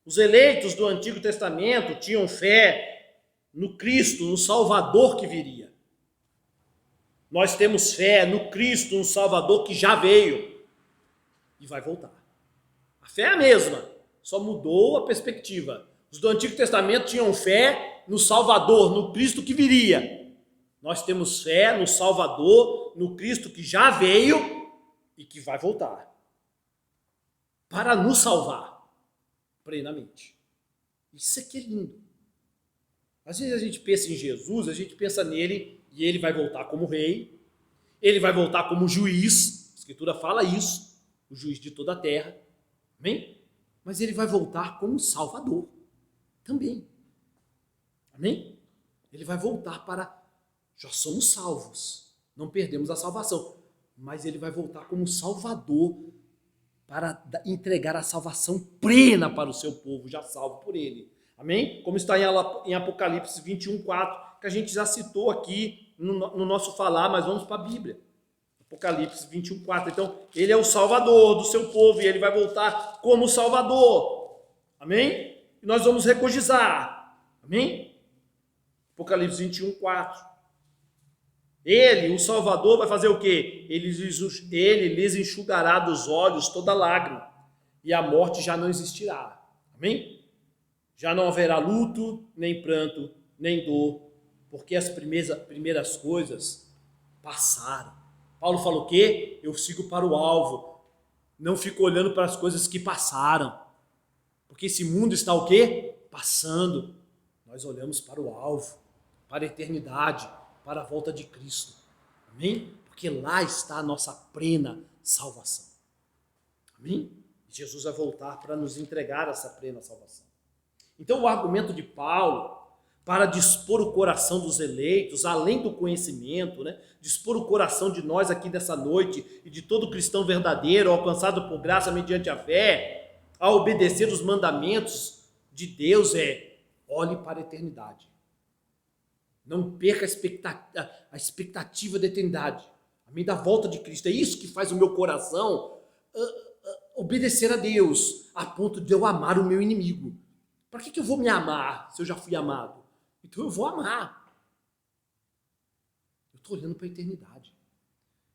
Os eleitos do Antigo Testamento tinham fé no Cristo, no Salvador que viria. Nós temos fé no Cristo, no Salvador que já veio e vai voltar. A fé é a mesma, só mudou a perspectiva. Os do Antigo Testamento tinham fé no Salvador, no Cristo que viria. Nós temos fé no Salvador, no Cristo que já veio e que vai voltar para nos salvar plenamente. Isso aqui é lindo. Às vezes a gente pensa em Jesus, a gente pensa nele e ele vai voltar como rei, ele vai voltar como juiz, a Escritura fala isso, o juiz de toda a terra, amém? Mas ele vai voltar como Salvador também, amém? Ele vai voltar para... Já somos salvos, não perdemos a salvação, mas ele vai voltar como Salvador para entregar a salvação plena para o seu povo, já salvo por ele. Amém? Como está em Apocalipse 21:4, que a gente já citou aqui no nosso falar, mas vamos para a Bíblia. Apocalipse 21:4. Então, ele é o Salvador do seu povo e ele vai voltar como Salvador. Amém? E nós vamos regozijar. Amém? Apocalipse 21:4. Ele, o Salvador, vai fazer o quê? Ele lhes enxugará dos olhos toda lágrima, e a morte já não existirá. Amém? Já não haverá luto, nem pranto, nem dor, porque as primeiras coisas passaram. Paulo falou o quê? Eu sigo para o alvo, não fico olhando para as coisas que passaram, porque esse mundo está o quê? Passando. Nós olhamos para o alvo, para a eternidade, para a volta de Cristo. Amém? Porque lá está a nossa plena salvação. Amém? Jesus vai voltar para nos entregar essa plena salvação. Então o argumento de Paulo para dispor o coração dos eleitos, além do conhecimento, né? Dispor o coração de nós aqui nessa noite e de todo cristão verdadeiro, alcançado por graça mediante a fé, a obedecer os mandamentos de Deus olhe para a eternidade. Não perca a expectativa da eternidade. Amém? Da volta de Cristo. É isso que faz o meu coração obedecer a Deus, a ponto de eu amar o meu inimigo. Para que eu vou me amar se eu já fui amado? Então eu vou amar. Eu estou olhando para a eternidade.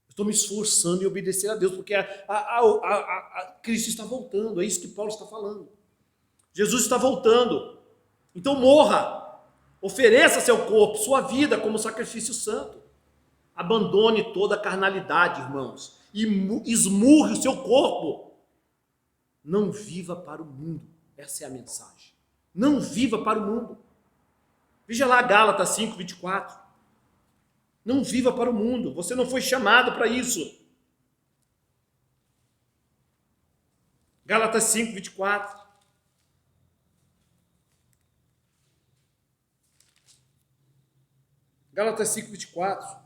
Eu estou me esforçando em obedecer a Deus, porque Cristo está voltando. É isso que Paulo está falando. Jesus está voltando. Então morra. Ofereça seu corpo, sua vida como sacrifício santo. Abandone toda a carnalidade, irmãos, e esmurre o seu corpo. Não viva para o mundo. Essa é a mensagem. Não viva para o mundo. Veja lá Gálatas 5:24. Não viva para o mundo. Você não foi chamado para isso. Gálatas 5:24. Gálatas 5:24.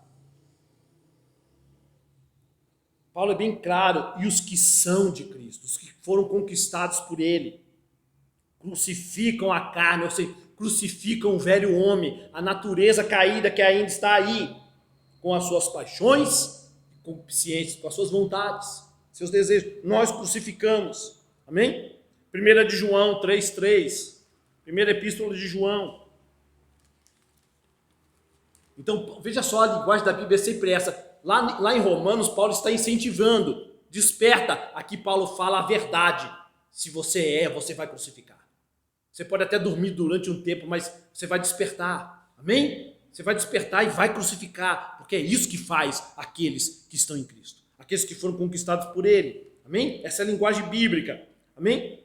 Paulo é bem claro. E os que são de Cristo, os que foram conquistados por ele, crucificam a carne, ou seja, crucificam o velho homem, a natureza caída que ainda está aí, com as suas paixões, concupiscências, com as suas vontades, seus desejos. Nós crucificamos. Amém? 1 de João 3:3. Primeira epístola de João. Então, veja só, a linguagem da Bíblia é sempre essa. Lá em Romanos, Paulo está incentivando. Desperta. Aqui Paulo fala a verdade. Se você vai crucificar. Você pode até dormir durante um tempo, mas você vai despertar. Amém? Você vai despertar e vai crucificar. Porque é isso que faz aqueles que estão em Cristo. Aqueles que foram conquistados por ele. Amém? Essa é a linguagem bíblica. Amém?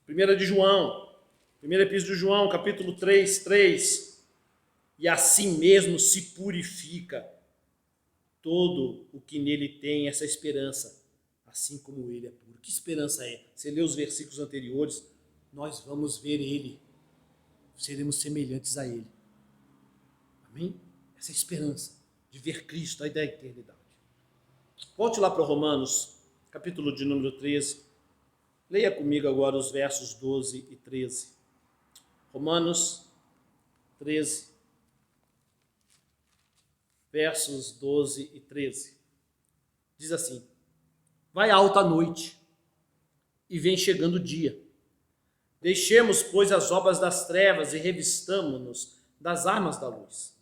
1 de João. Primeira epístola de João, capítulo 3:3. E assim mesmo se purifica todo o que nele tem essa esperança, assim como ele é puro. Que esperança é? Você lê os versículos anteriores, nós vamos ver ele, seremos semelhantes a ele. Amém? Essa é a esperança de ver Cristo aí da eternidade. Volte lá para Romanos, capítulo de número 13. Leia comigo agora os versos 12 e 13. Romanos 13. Versos 12 e 13. Diz assim: vai alta a noite e vem chegando o dia. Deixemos, pois, as obras das trevas e revistamo-nos das armas da luz.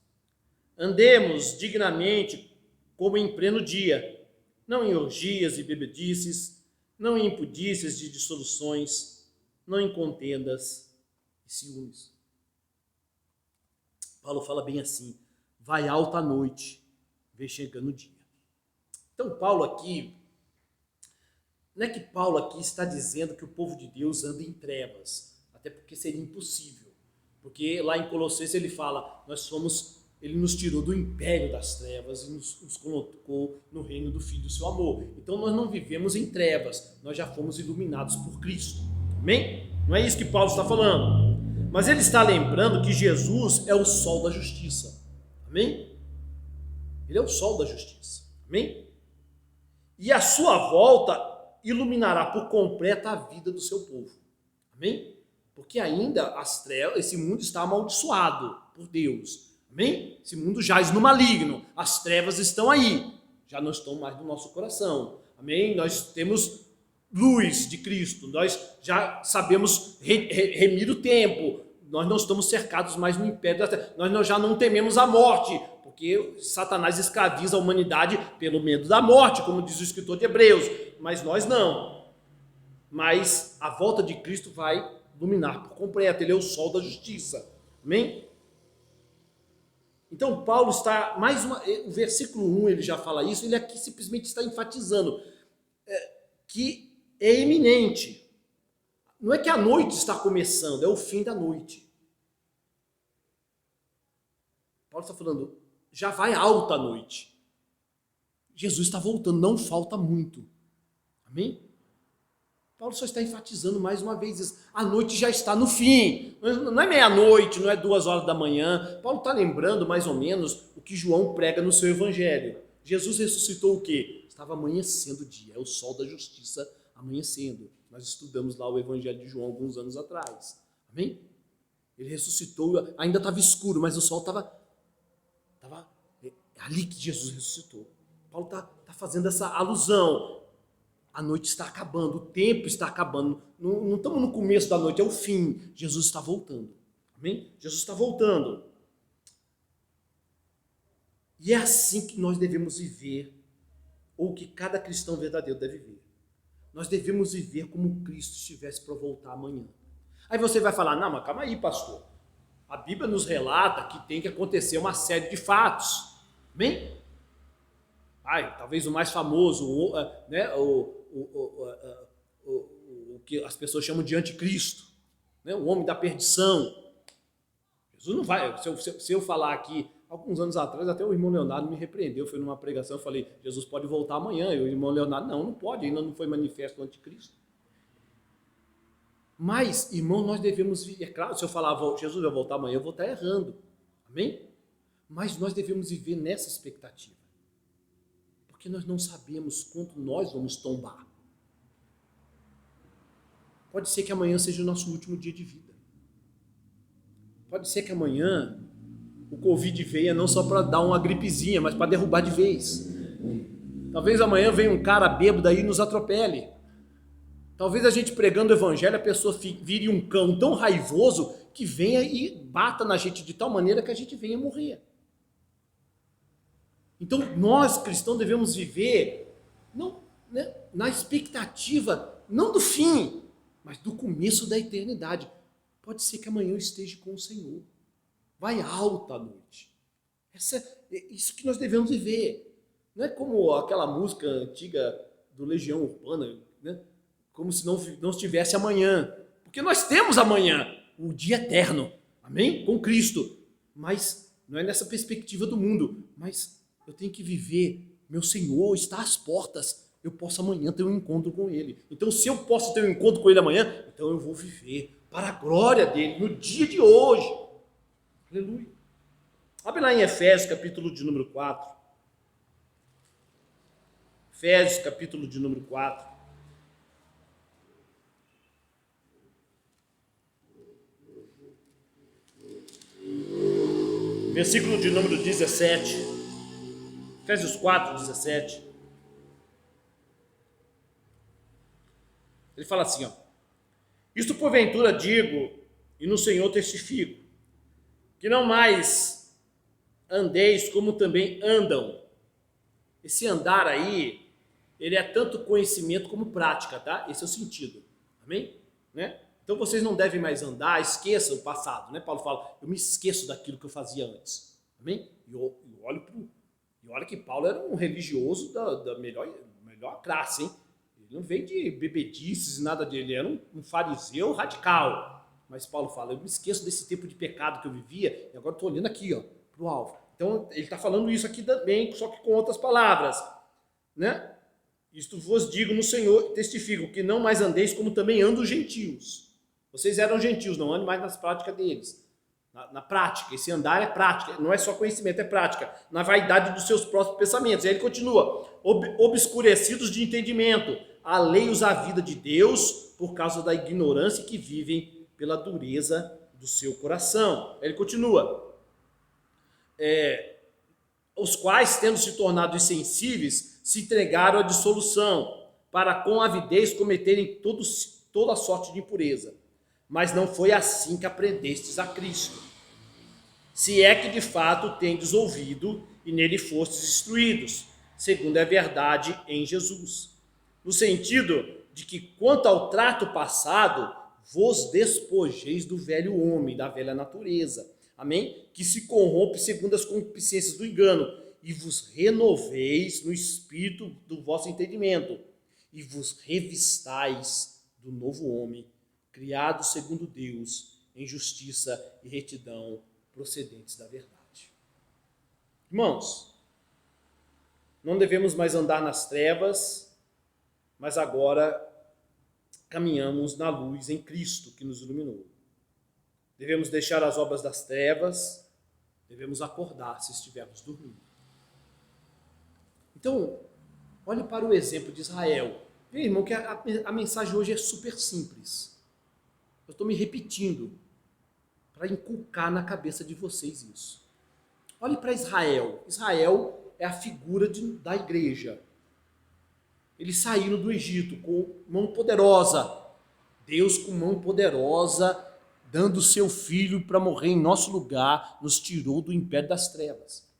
Andemos dignamente como em pleno dia, não em orgias e bebedices, não em impudícias de dissoluções, não em contendas e ciúmes. Paulo fala bem assim, vai alta a noite, vem chegando o dia. Então Paulo aqui, não é que Paulo aqui está dizendo que o povo de Deus anda em trevas, até porque seria impossível. Porque lá em Colossenses ele fala, ele nos tirou do império das trevas e nos colocou no reino do Filho do seu amor. Então nós não vivemos em trevas, nós já fomos iluminados por Cristo. Amém? Não é isso que Paulo está falando. Mas ele está lembrando que Jesus é o sol da justiça. Amém? Ele é o sol da justiça. Amém? E a sua volta iluminará por completo a vida do seu povo. Amém? Porque ainda as trevas, esse mundo está amaldiçoado por Deus. Amém? Esse mundo jaz no maligno. As trevas estão aí. Já não estão mais no nosso coração. Amém? Nós temos luz de Cristo. Nós já sabemos remir o tempo. Nós não estamos cercados mais no império das trevas. Nós já não tememos a morte. Porque Satanás escraviza a humanidade pelo medo da morte, como diz o escritor de Hebreus. Mas nós não. Mas a volta de Cristo vai iluminar por completo. Ele é o sol da justiça. Amém? Então Paulo está, o versículo 1 ele já fala isso, ele aqui simplesmente está enfatizando que é iminente. Não é que a noite está começando, é o fim da noite. Paulo está falando, já vai alta a noite. Jesus está voltando, não falta muito. Amém? Paulo só está enfatizando mais uma vez isso. A noite já está no fim. Não é meia-noite, não é 2 horas da manhã. Paulo está lembrando mais ou menos o que João prega no seu evangelho. Jesus ressuscitou o quê? Estava amanhecendo o dia. É o sol da justiça amanhecendo. Nós estudamos lá o evangelho de João alguns anos atrás. Amém? Ele ressuscitou, ainda estava escuro, mas o sol estava ali que Jesus ressuscitou. Paulo está fazendo essa alusão. A noite está acabando, o tempo está acabando. Não estamos no começo da noite, é o fim. Jesus está voltando. Amém? Jesus está voltando. E é assim que nós devemos viver, ou que cada cristão verdadeiro deve viver. Nós devemos viver como Cristo estivesse para voltar amanhã. Aí você vai falar, não, mas calma aí, pastor. A Bíblia nos relata que tem que acontecer uma série de fatos. Amém? Talvez o mais famoso, né, o que as pessoas chamam de anticristo, né, o homem da perdição. Jesus não vai, se eu falar aqui, alguns anos atrás, até o irmão Leonardo me repreendeu, foi numa pregação, eu falei, Jesus pode voltar amanhã, e o irmão Leonardo, não pode, ainda não foi manifesto o anticristo. Mas, irmão, nós devemos, é claro, se eu falar, Jesus vai voltar amanhã, eu vou estar errando, amém? Mas nós devemos viver nessa expectativa. Porque nós não sabemos quanto nós vamos tombar. Pode ser que amanhã seja o nosso último dia de vida. Pode ser que amanhã o Covid venha não só para dar uma gripezinha, mas para derrubar de vez. Talvez amanhã venha um cara bêbado aí e nos atropele. Talvez a gente pregando o evangelho, a pessoa vire um cão tão raivoso que venha e bata na gente de tal maneira que a gente venha morrer. Então, nós, cristãos, devemos viver na expectativa, não do fim, mas do começo da eternidade. Pode ser que amanhã eu esteja com o Senhor. Vai alta a noite. É isso que nós devemos viver. Não é como aquela música antiga do Legião Urbana, né? Como se não estivesse amanhã. Porque nós temos amanhã, o dia eterno. Amém? Com Cristo. Mas não é nessa perspectiva do mundo, mas eu tenho que viver, meu Senhor está às portas, eu posso amanhã ter um encontro com Ele. Então, se eu posso ter um encontro com Ele amanhã, então eu vou viver para a glória dEle, no dia de hoje. Aleluia. Abre lá em Efésios, capítulo de número 4. Efésios, capítulo de número 4. Versículo de número 17. Efésios 4, 17. Ele fala assim, isto porventura digo, e no Senhor testifico, que não mais andeis como também andam. Esse andar aí ele é tanto conhecimento como prática, tá? Esse é o sentido. Amém? Né? Então vocês não devem mais andar, esqueça o passado, né? Paulo fala, eu me esqueço daquilo que eu fazia antes. Amém? E olha que Paulo era um religioso da melhor classe, hein? Ele não veio de bebedices, nada dele, ele era um fariseu radical. Mas Paulo fala, eu me esqueço desse tipo de pecado que eu vivia, e agora estou olhando aqui, ó, para o alvo. Então ele está falando isso aqui também, só que com outras palavras, né? Isto vos digo no Senhor, testifico que não mais andeis como também andam os gentios. Vocês eram gentios, não andem mais nas práticas deles. Na prática, esse andar é prática, não é só conhecimento, é prática. Na vaidade dos seus próprios pensamentos. E aí ele continua, obscurecidos de entendimento, alheios à vida de Deus por causa da ignorância que vivem pela dureza do seu coração. Ele continua, os quais, tendo se tornado insensíveis, se entregaram à dissolução, para com avidez cometerem toda sorte de impureza. Mas não foi assim que aprendestes a Cristo. Se é que de fato tendes ouvido e nele fostes instruídos, segundo a verdade em Jesus. No sentido de que, quanto ao trato passado, vos despojeis do velho homem, da velha natureza. Amém? Que se corrompe segundo as concupiscências do engano, e vos renoveis no espírito do vosso entendimento, e vos revistais do novo homem, criado segundo Deus, em justiça e retidão, procedentes da verdade. Irmãos, não devemos mais andar nas trevas, mas agora caminhamos na luz em Cristo que nos iluminou. Devemos deixar as obras das trevas, devemos acordar se estivermos dormindo. Então, olhe para o exemplo de Israel. Veja, irmão, que a mensagem hoje é super simples. Eu estou me repetindo para inculcar na cabeça de vocês isso. Olhe para Israel. Israel é a figura da igreja. Eles saíram do Egito com mão poderosa. Deus com mão poderosa, dando seu filho para morrer em nosso lugar, nos tirou do império das trevas.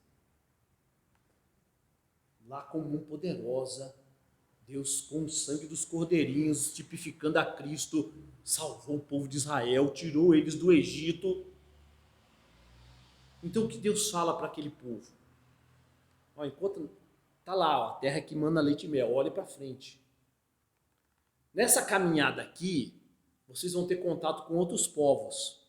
Lá com mão poderosa, Deus, com o sangue dos cordeirinhos, tipificando a Cristo, salvou o povo de Israel, tirou eles do Egito. Então o que Deus fala para aquele povo? Enquanto está lá, a terra que manda leite e mel, olhe para frente. Nessa caminhada aqui, vocês vão ter contato com outros povos.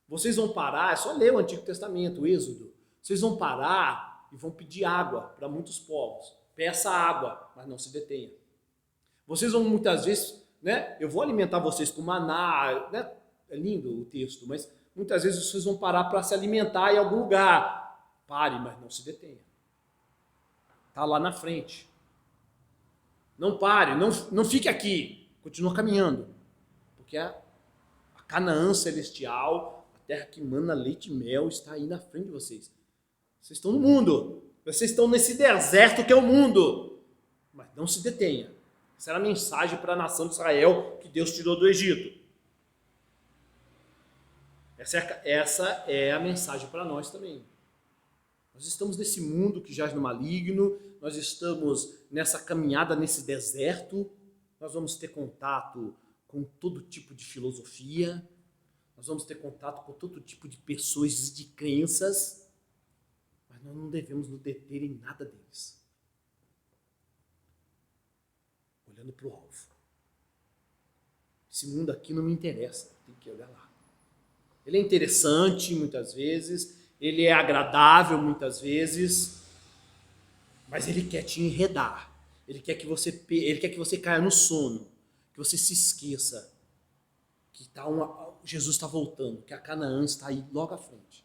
Vocês vão parar, é só ler o Antigo Testamento, o Êxodo. Vocês vão parar e vão pedir água para muitos povos. Peça água, mas não se detenha. Vocês vão muitas vezes, né? Eu vou alimentar vocês com maná, né? É lindo o texto, mas muitas vezes vocês vão parar para se alimentar em algum lugar. Pare, mas não se detenha. Está lá na frente. Não pare, não fique aqui. Continua caminhando. Porque a Canaã celestial, a terra que mana leite e mel, está aí na frente de vocês. Vocês estão no mundo. Vocês estão nesse deserto que é o mundo. Mas não se detenha. Essa era a mensagem para a nação de Israel que Deus tirou do Egito. Essa é a mensagem para nós também. Nós estamos nesse mundo que jaz no maligno, nós estamos nessa caminhada nesse deserto, nós vamos ter contato com todo tipo de filosofia, nós vamos ter contato com todo tipo de pessoas e de crenças, mas nós não devemos nos deter em nada deles. Olhando para o alvo. Esse mundo aqui não me interessa, tem que olhar lá. Ele é interessante muitas vezes, ele é agradável muitas vezes, mas ele quer te enredar. Ele quer que você caia no sono, que você se esqueça que Jesus está voltando, que a Canaã está aí logo à frente.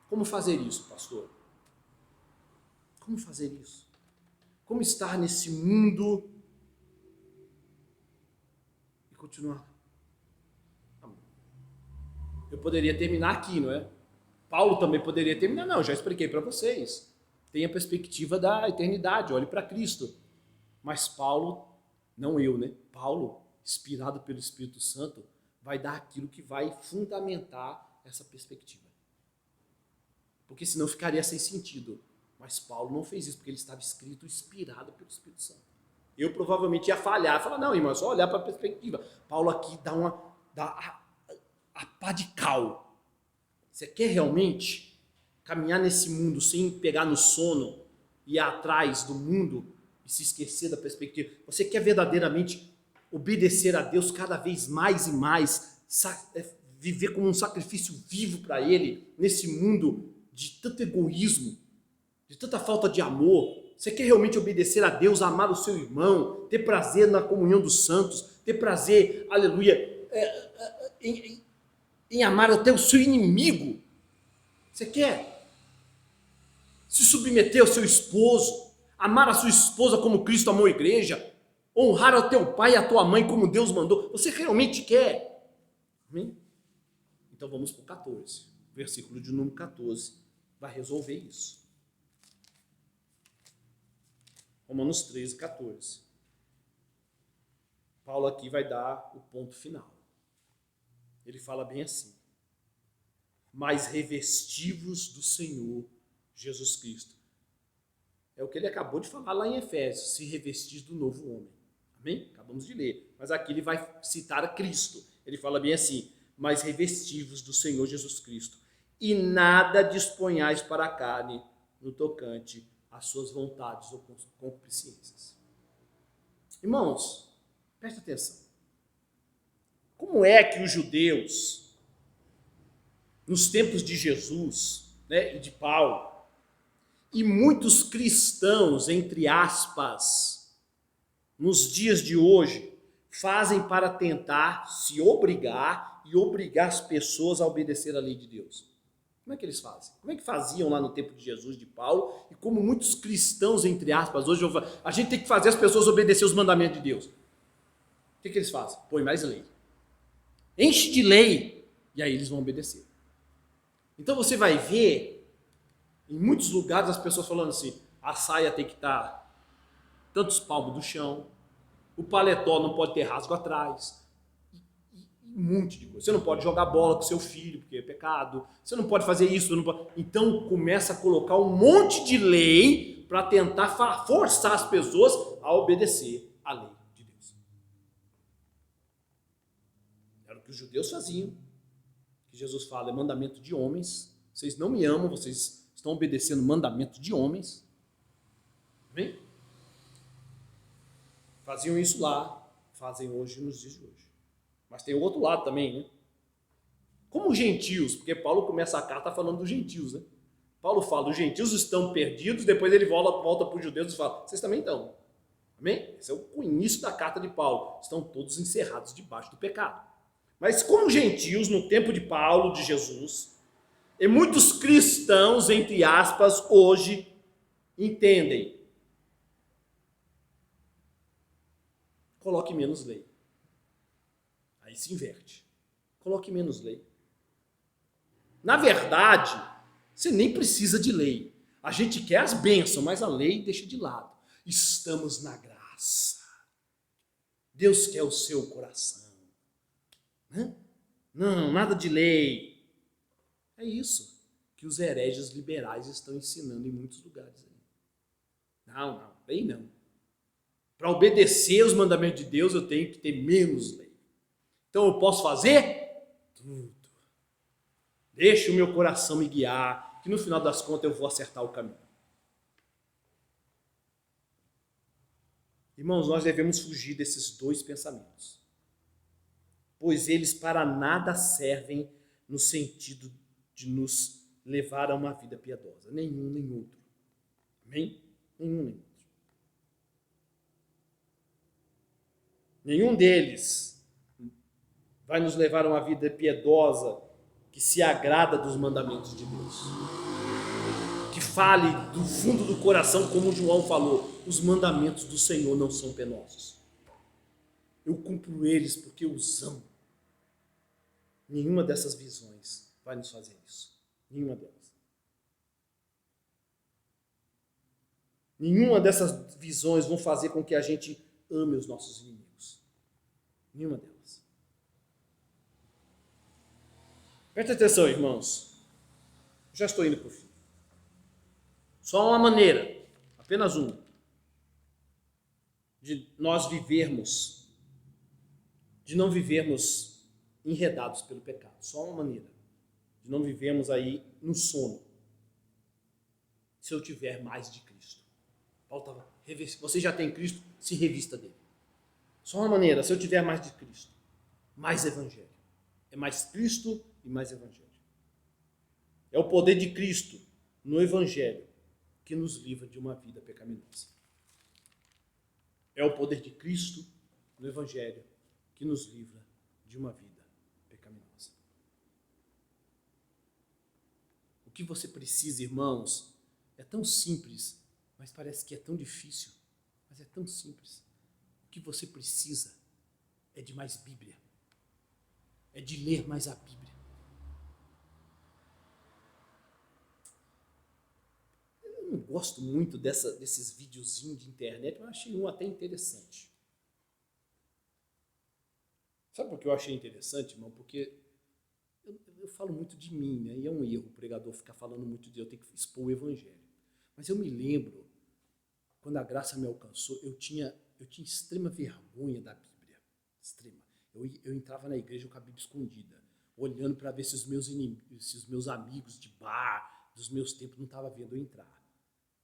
Como fazer isso, pastor? Como fazer isso? Como estar nesse mundo e continuar? Eu poderia terminar aqui, não é? Paulo também poderia terminar. Não, já expliquei para vocês. Tem a perspectiva da eternidade, olhe para Cristo. Mas Paulo, não eu, né? Paulo, inspirado pelo Espírito Santo, vai dar aquilo que vai fundamentar essa perspectiva. Porque senão ficaria sem sentido. Mas Paulo não fez isso, porque ele estava escrito, inspirado pelo Espírito Santo. Eu provavelmente ia falhar, falar, não, irmão, é só olhar para a perspectiva. Paulo aqui dá a pá de cal. Você quer realmente caminhar nesse mundo sem pegar no sono e ir atrás do mundo e se esquecer da perspectiva? Você quer verdadeiramente obedecer a Deus cada vez mais e mais, viver como um sacrifício vivo para Ele, nesse mundo de tanto egoísmo, de tanta falta de amor? Você quer realmente obedecer a Deus, amar o seu irmão, ter prazer na comunhão dos santos, ter prazer, aleluia, em amar até o seu inimigo? Você quer se submeter ao seu esposo, amar a sua esposa como Cristo amou a igreja, honrar ao teu pai e à tua mãe como Deus mandou? Você realmente quer? Amém? Então vamos para o 14, versículo de número 14, vai resolver isso. Romanos 13, 14. Paulo aqui vai dar o ponto final. Ele fala bem assim: mas revestivos do Senhor Jesus Cristo. É o que ele acabou de falar lá em Efésios, se revestir do novo homem. Amém? Acabamos de ler. Mas aqui ele vai citar a Cristo. Ele fala bem assim: mas revestivos do Senhor Jesus Cristo, e nada disponhais para a carne no tocante às suas vontades ou concupiscências. Irmãos, preste atenção. Como é que os judeus, nos tempos de Jesus, né, e de Paulo, e muitos cristãos, entre aspas, nos dias de hoje, fazem para tentar se obrigar e obrigar as pessoas a obedecer à lei de Deus? Como é que eles fazem? Como é que faziam lá no tempo de Jesus, de Paulo, e como muitos cristãos, entre aspas, hoje a gente tem que fazer as pessoas obedecer os mandamentos de Deus? O que eles fazem? Põe mais lei. Enche de lei, e aí eles vão obedecer. Então você vai ver, em muitos lugares, as pessoas falando assim: a saia tem que estar tantos palmos do chão, o paletó não pode ter rasgo atrás, um monte de coisa. Você não pode jogar bola com seu filho, porque é pecado. Você não pode fazer isso. Não pode. Então começa a colocar um monte de lei para tentar forçar as pessoas a obedecer à lei de Deus. Era o que os judeus faziam. Que Jesus fala: é mandamento de homens. Vocês não me amam, vocês estão obedecendo mandamento de homens. Amém? Faziam isso lá, fazem hoje nos dias de hoje. Mas tem o outro lado também, né? Como os gentios, porque Paulo começa a carta falando dos gentios, né? Paulo fala: os gentios estão perdidos, depois ele volta para os judeus e fala: vocês também estão. Amém? Esse é o início da carta de Paulo. Estão todos encerrados debaixo do pecado. Mas como gentios, no tempo de Paulo, de Jesus, e muitos cristãos, entre aspas, hoje, entendem: coloque menos lei. Aí se inverte. Coloque menos lei. Na verdade, você nem precisa de lei. A gente quer as bênçãos, mas a lei deixa de lado. Estamos na graça. Deus quer o seu coração. Não, nada de lei. É isso que os hereges liberais estão ensinando em muitos lugares. Não, lei não. Para obedecer os mandamentos de Deus, eu tenho que ter menos lei. Então eu posso fazer tudo. Deixa o meu coração me guiar, que no final das contas eu vou acertar o caminho. Irmãos, nós devemos fugir desses dois pensamentos, pois eles para nada servem no sentido de nos levar a uma vida piedosa. Nenhum, nem outro. Amém? Nenhum, nem outro. Nenhum deles vai nos levar a uma vida piedosa que se agrada dos mandamentos de Deus. Que fale do fundo do coração, como João falou: os mandamentos do Senhor não são penosos. Eu cumpro eles porque eu os amo. Nenhuma dessas visões vai nos fazer isso. Nenhuma delas. Nenhuma dessas visões vão fazer com que a gente ame os nossos inimigos. Nenhuma delas. Presta atenção, irmãos. Já estou indo para o fim. Só uma maneira, apenas uma, de nós vivermos, de não vivermos enredados pelo pecado. Só uma maneira de não vivermos aí no sono. Se eu tiver mais de Cristo. Paulo estava, você já tem Cristo, se revista dele. Só uma maneira, se eu tiver mais de Cristo, mais Evangelho. É mais Cristo e mais Evangelho. É o poder de Cristo no Evangelho que nos livra de uma vida pecaminosa. É o poder de Cristo no Evangelho que nos livra de uma vida pecaminosa. O que você precisa, irmãos, é tão simples, mas parece que é tão difícil, mas é tão simples. O que você precisa é de mais Bíblia, é de ler mais a Bíblia. Eu não gosto muito desses videozinhos de internet, mas eu achei um até interessante. Sabe por que eu achei interessante, irmão? Porque eu falo muito de mim, né? E é um erro o pregador ficar falando muito de eu ter que expor o Evangelho. Mas eu me lembro, quando a graça me alcançou, eu tinha extrema vergonha da Bíblia. Extrema. Eu entrava na igreja com a Bíblia escondida, olhando para ver se os meus amigos de bar, dos meus tempos, não estavam vendo eu entrar.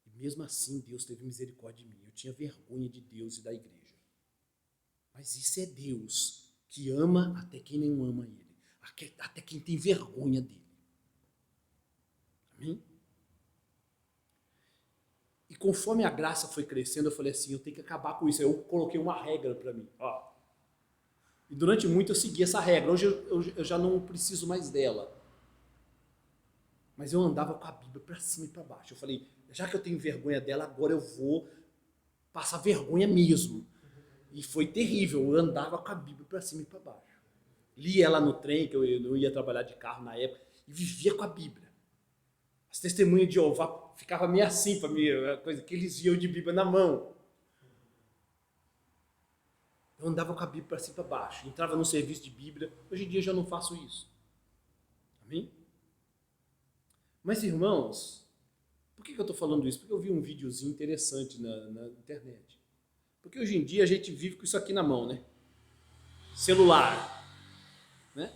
E mesmo assim, Deus teve misericórdia de mim. Eu tinha vergonha de Deus e da igreja. Mas isso é Deus que ama até quem não ama Ele. Até quem tem vergonha dele. Amém? E conforme a graça foi crescendo, eu falei assim, eu tenho que acabar com isso. Aí eu coloquei uma regra para mim. Ó. E durante muito eu segui essa regra. Hoje eu já não preciso mais dela. Mas eu andava com a Bíblia para cima e para baixo. Eu falei, já que eu tenho vergonha dela, agora eu vou passar vergonha mesmo. E foi terrível. Eu andava com a Bíblia para cima e para baixo. Li ela no trem, que eu não ia trabalhar de carro na época, e vivia com a Bíblia. As testemunhas de Jeová ficavam meio assim para mim, a coisa que eles viam de Bíblia na mão. Eu andava com a Bíblia para cima e para baixo, entrava no serviço de Bíblia. Hoje em dia eu já não faço isso. Amém? Mas, irmãos, por que eu estou falando isso? Porque eu vi um videozinho interessante na internet. Porque hoje em dia a gente vive com isso aqui na mão, né? Celular. Né?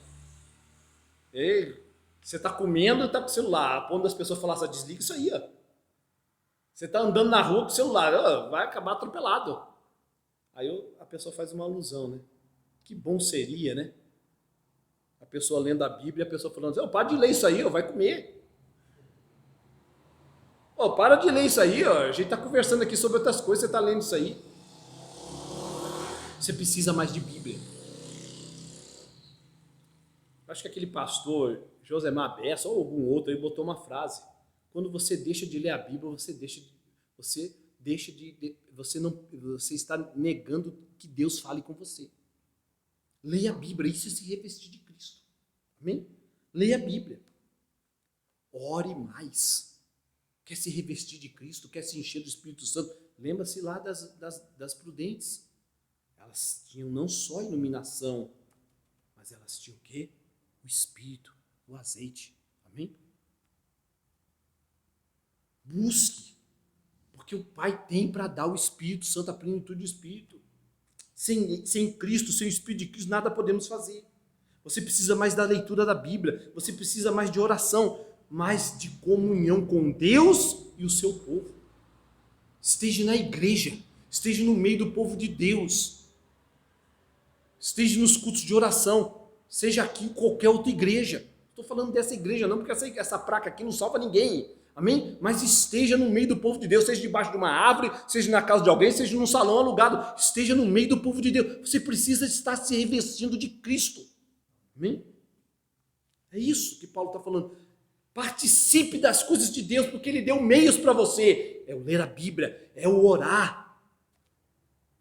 E você está comendo e está com o celular. Quando as pessoas falam assim, desliga isso aí. Ó. Você está andando na rua com o celular, ó, vai acabar atropelado. Aí a pessoa faz uma alusão, né? Que bom seria, né? A pessoa lendo a Bíblia e a pessoa falando assim, para de ler isso aí, ó, vai comer. Para de ler isso aí, ó, a gente está conversando aqui sobre outras coisas, você está lendo isso aí. Você precisa mais de Bíblia. Acho que aquele pastor, Josemar Bessa, ou algum outro, ele botou uma frase. Quando você deixa de ler a Bíblia, você está negando que Deus fale com você. Leia a Bíblia, isso é se revestir de Cristo. Amém? Leia a Bíblia. Ore mais. Quer se revestir de Cristo, quer se encher do Espírito Santo. Lembra-se lá das prudentes. Elas tinham não só iluminação, mas elas tinham o quê? O Espírito, o azeite. Amém? Busque, porque o Pai tem para dar o Espírito Santo, a plenitude do Espírito. Sem Cristo, sem o Espírito de Cristo, nada podemos fazer. Você precisa mais da leitura da Bíblia, você precisa mais de oração, mais de comunhão com Deus e o seu povo. Esteja na igreja, esteja no meio do povo de Deus, esteja nos cultos de oração. Seja aqui em qualquer outra igreja. Estou falando dessa igreja não, porque essa placa aqui não salva ninguém. Amém? Mas esteja no meio do povo de Deus, seja debaixo de uma árvore, seja na casa de alguém, seja num salão alugado. Esteja no meio do povo de Deus. Você precisa estar se revestindo de Cristo. Amém? É isso que Paulo está falando. Participe das coisas de Deus, porque Ele deu meios para você. É o ler a Bíblia, é o orar.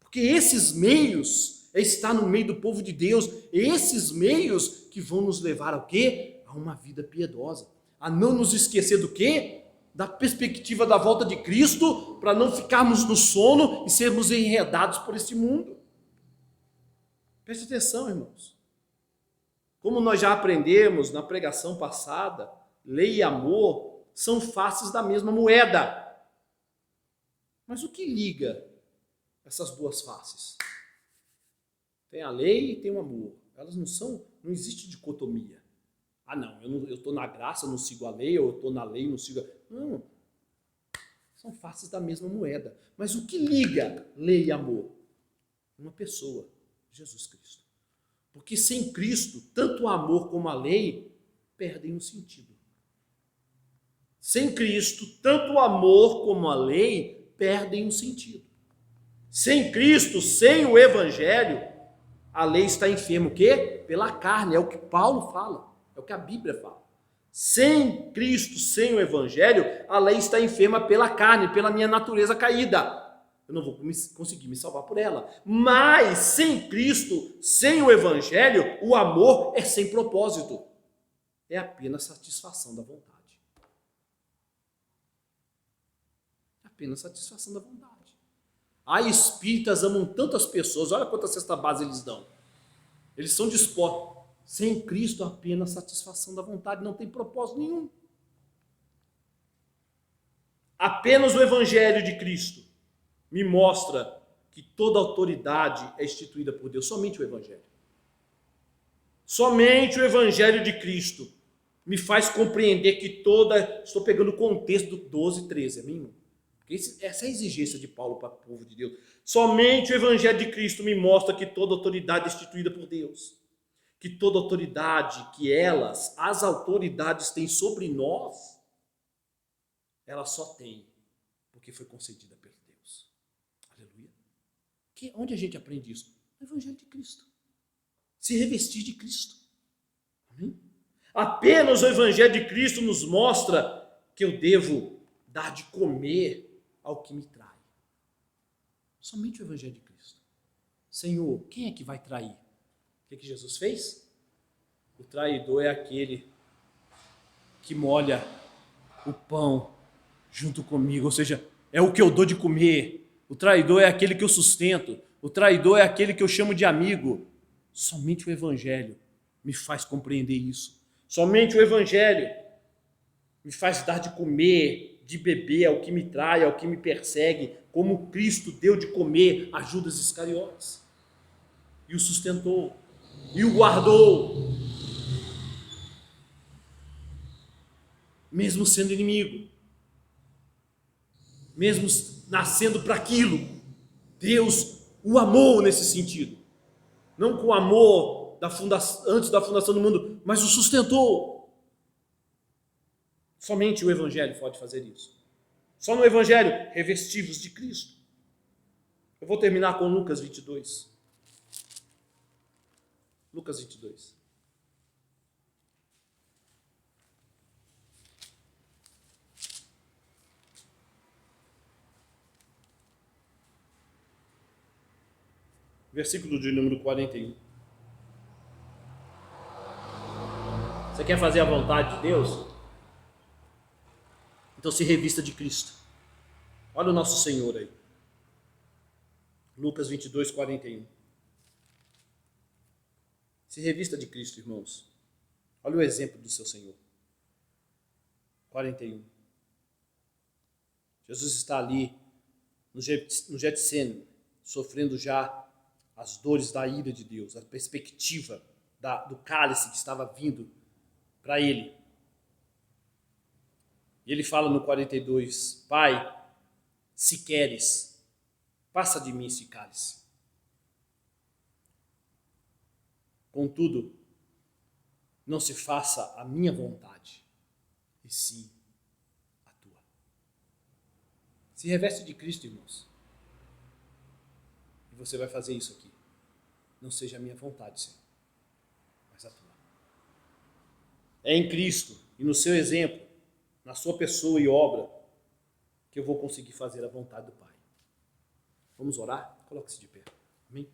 Porque esses meios é estar no meio do povo de Deus, esses meios que vão nos levar ao quê? A uma vida piedosa, a não nos esquecer do quê? Da perspectiva da volta de Cristo, para não ficarmos no sono e sermos enredados por esse mundo. Preste atenção, irmãos. Como nós já aprendemos na pregação passada, lei e amor são faces da mesma moeda. Mas o que liga essas duas faces? Tem a lei e tem o amor. Elas não existe dicotomia. Ah, não, eu estou na graça, não sigo a lei, ou eu estou na lei, não sigo a... Não, são faces da mesma moeda. Mas o que liga lei e amor? Uma pessoa, Jesus Cristo. Porque sem Cristo, tanto o amor como a lei perdem o sentido. Sem Cristo, tanto o amor como a lei perdem o sentido. Sem Cristo, sem o Evangelho, a lei está enferma. O quê? Pela carne, é o que Paulo fala, é o que a Bíblia fala. Sem Cristo, sem o Evangelho, a lei está enferma pela carne, pela minha natureza caída. Eu não vou conseguir me salvar por ela. Mas sem Cristo, sem o Evangelho, o amor é sem propósito. É apenas satisfação da vontade. É apenas satisfação da vontade. Espíritas amam tantas pessoas, olha quanta cesta base eles dão. Eles são dispostos. Sem Cristo, apenas satisfação da vontade, não tem propósito nenhum. Apenas o Evangelho de Cristo me mostra que toda autoridade é instituída por Deus, somente o Evangelho. Somente o Evangelho de Cristo me faz compreender que estou pegando o contexto do 12 e 13, amém, irmão? Essa é a exigência de Paulo para o povo de Deus. Somente o Evangelho de Cristo me mostra que toda autoridade é instituída por Deus. Que toda autoridade que as autoridades têm sobre nós, elas só têm porque foi concedida por Deus. Aleluia. Onde a gente aprende isso? No Evangelho de Cristo. Se revestir de Cristo. Amém? Apenas o Evangelho de Cristo nos mostra que eu devo dar de comer ao que me trai. Somente o Evangelho de Cristo. Senhor, quem é que vai trair? O que Jesus fez? O traidor é aquele que molha o pão junto comigo, ou seja, é o que eu dou de comer. O traidor é aquele que eu sustento. O traidor é aquele que eu chamo de amigo. Somente o Evangelho me faz compreender isso. Somente o Evangelho me faz dar de comer, de beber ao que me trai, ao que me persegue, como Cristo deu de comer a Judas Iscariotes. E o sustentou. E o guardou, mesmo sendo inimigo, mesmo nascendo para aquilo, Deus o amou nesse sentido, não com o amor antes da fundação do mundo, mas o sustentou. Somente o Evangelho pode fazer isso. Só no Evangelho, revestivos de Cristo. Eu vou terminar com Lucas 22. Lucas 22. Versículo de número 41. Você quer fazer a vontade de Deus? Então se revista de Cristo. Olha o nosso Senhor aí. Lucas 22, 41. Se revista de Cristo, irmãos. Olha o exemplo do seu Senhor. 41. Jesus está ali no Getsêmani, sofrendo já as dores da ira de Deus, a perspectiva do cálice que estava vindo para ele. E ele fala no 42, Pai, se queres, passa de mim esse cálice. Contudo, não se faça a minha vontade, e sim a tua. Se reveste de Cristo, irmãos. E você vai fazer isso aqui. Não seja a minha vontade, Senhor, mas a tua. É em Cristo e no seu exemplo, na sua pessoa e obra, que eu vou conseguir fazer a vontade do Pai. Vamos orar? Coloque-se de pé. Amém?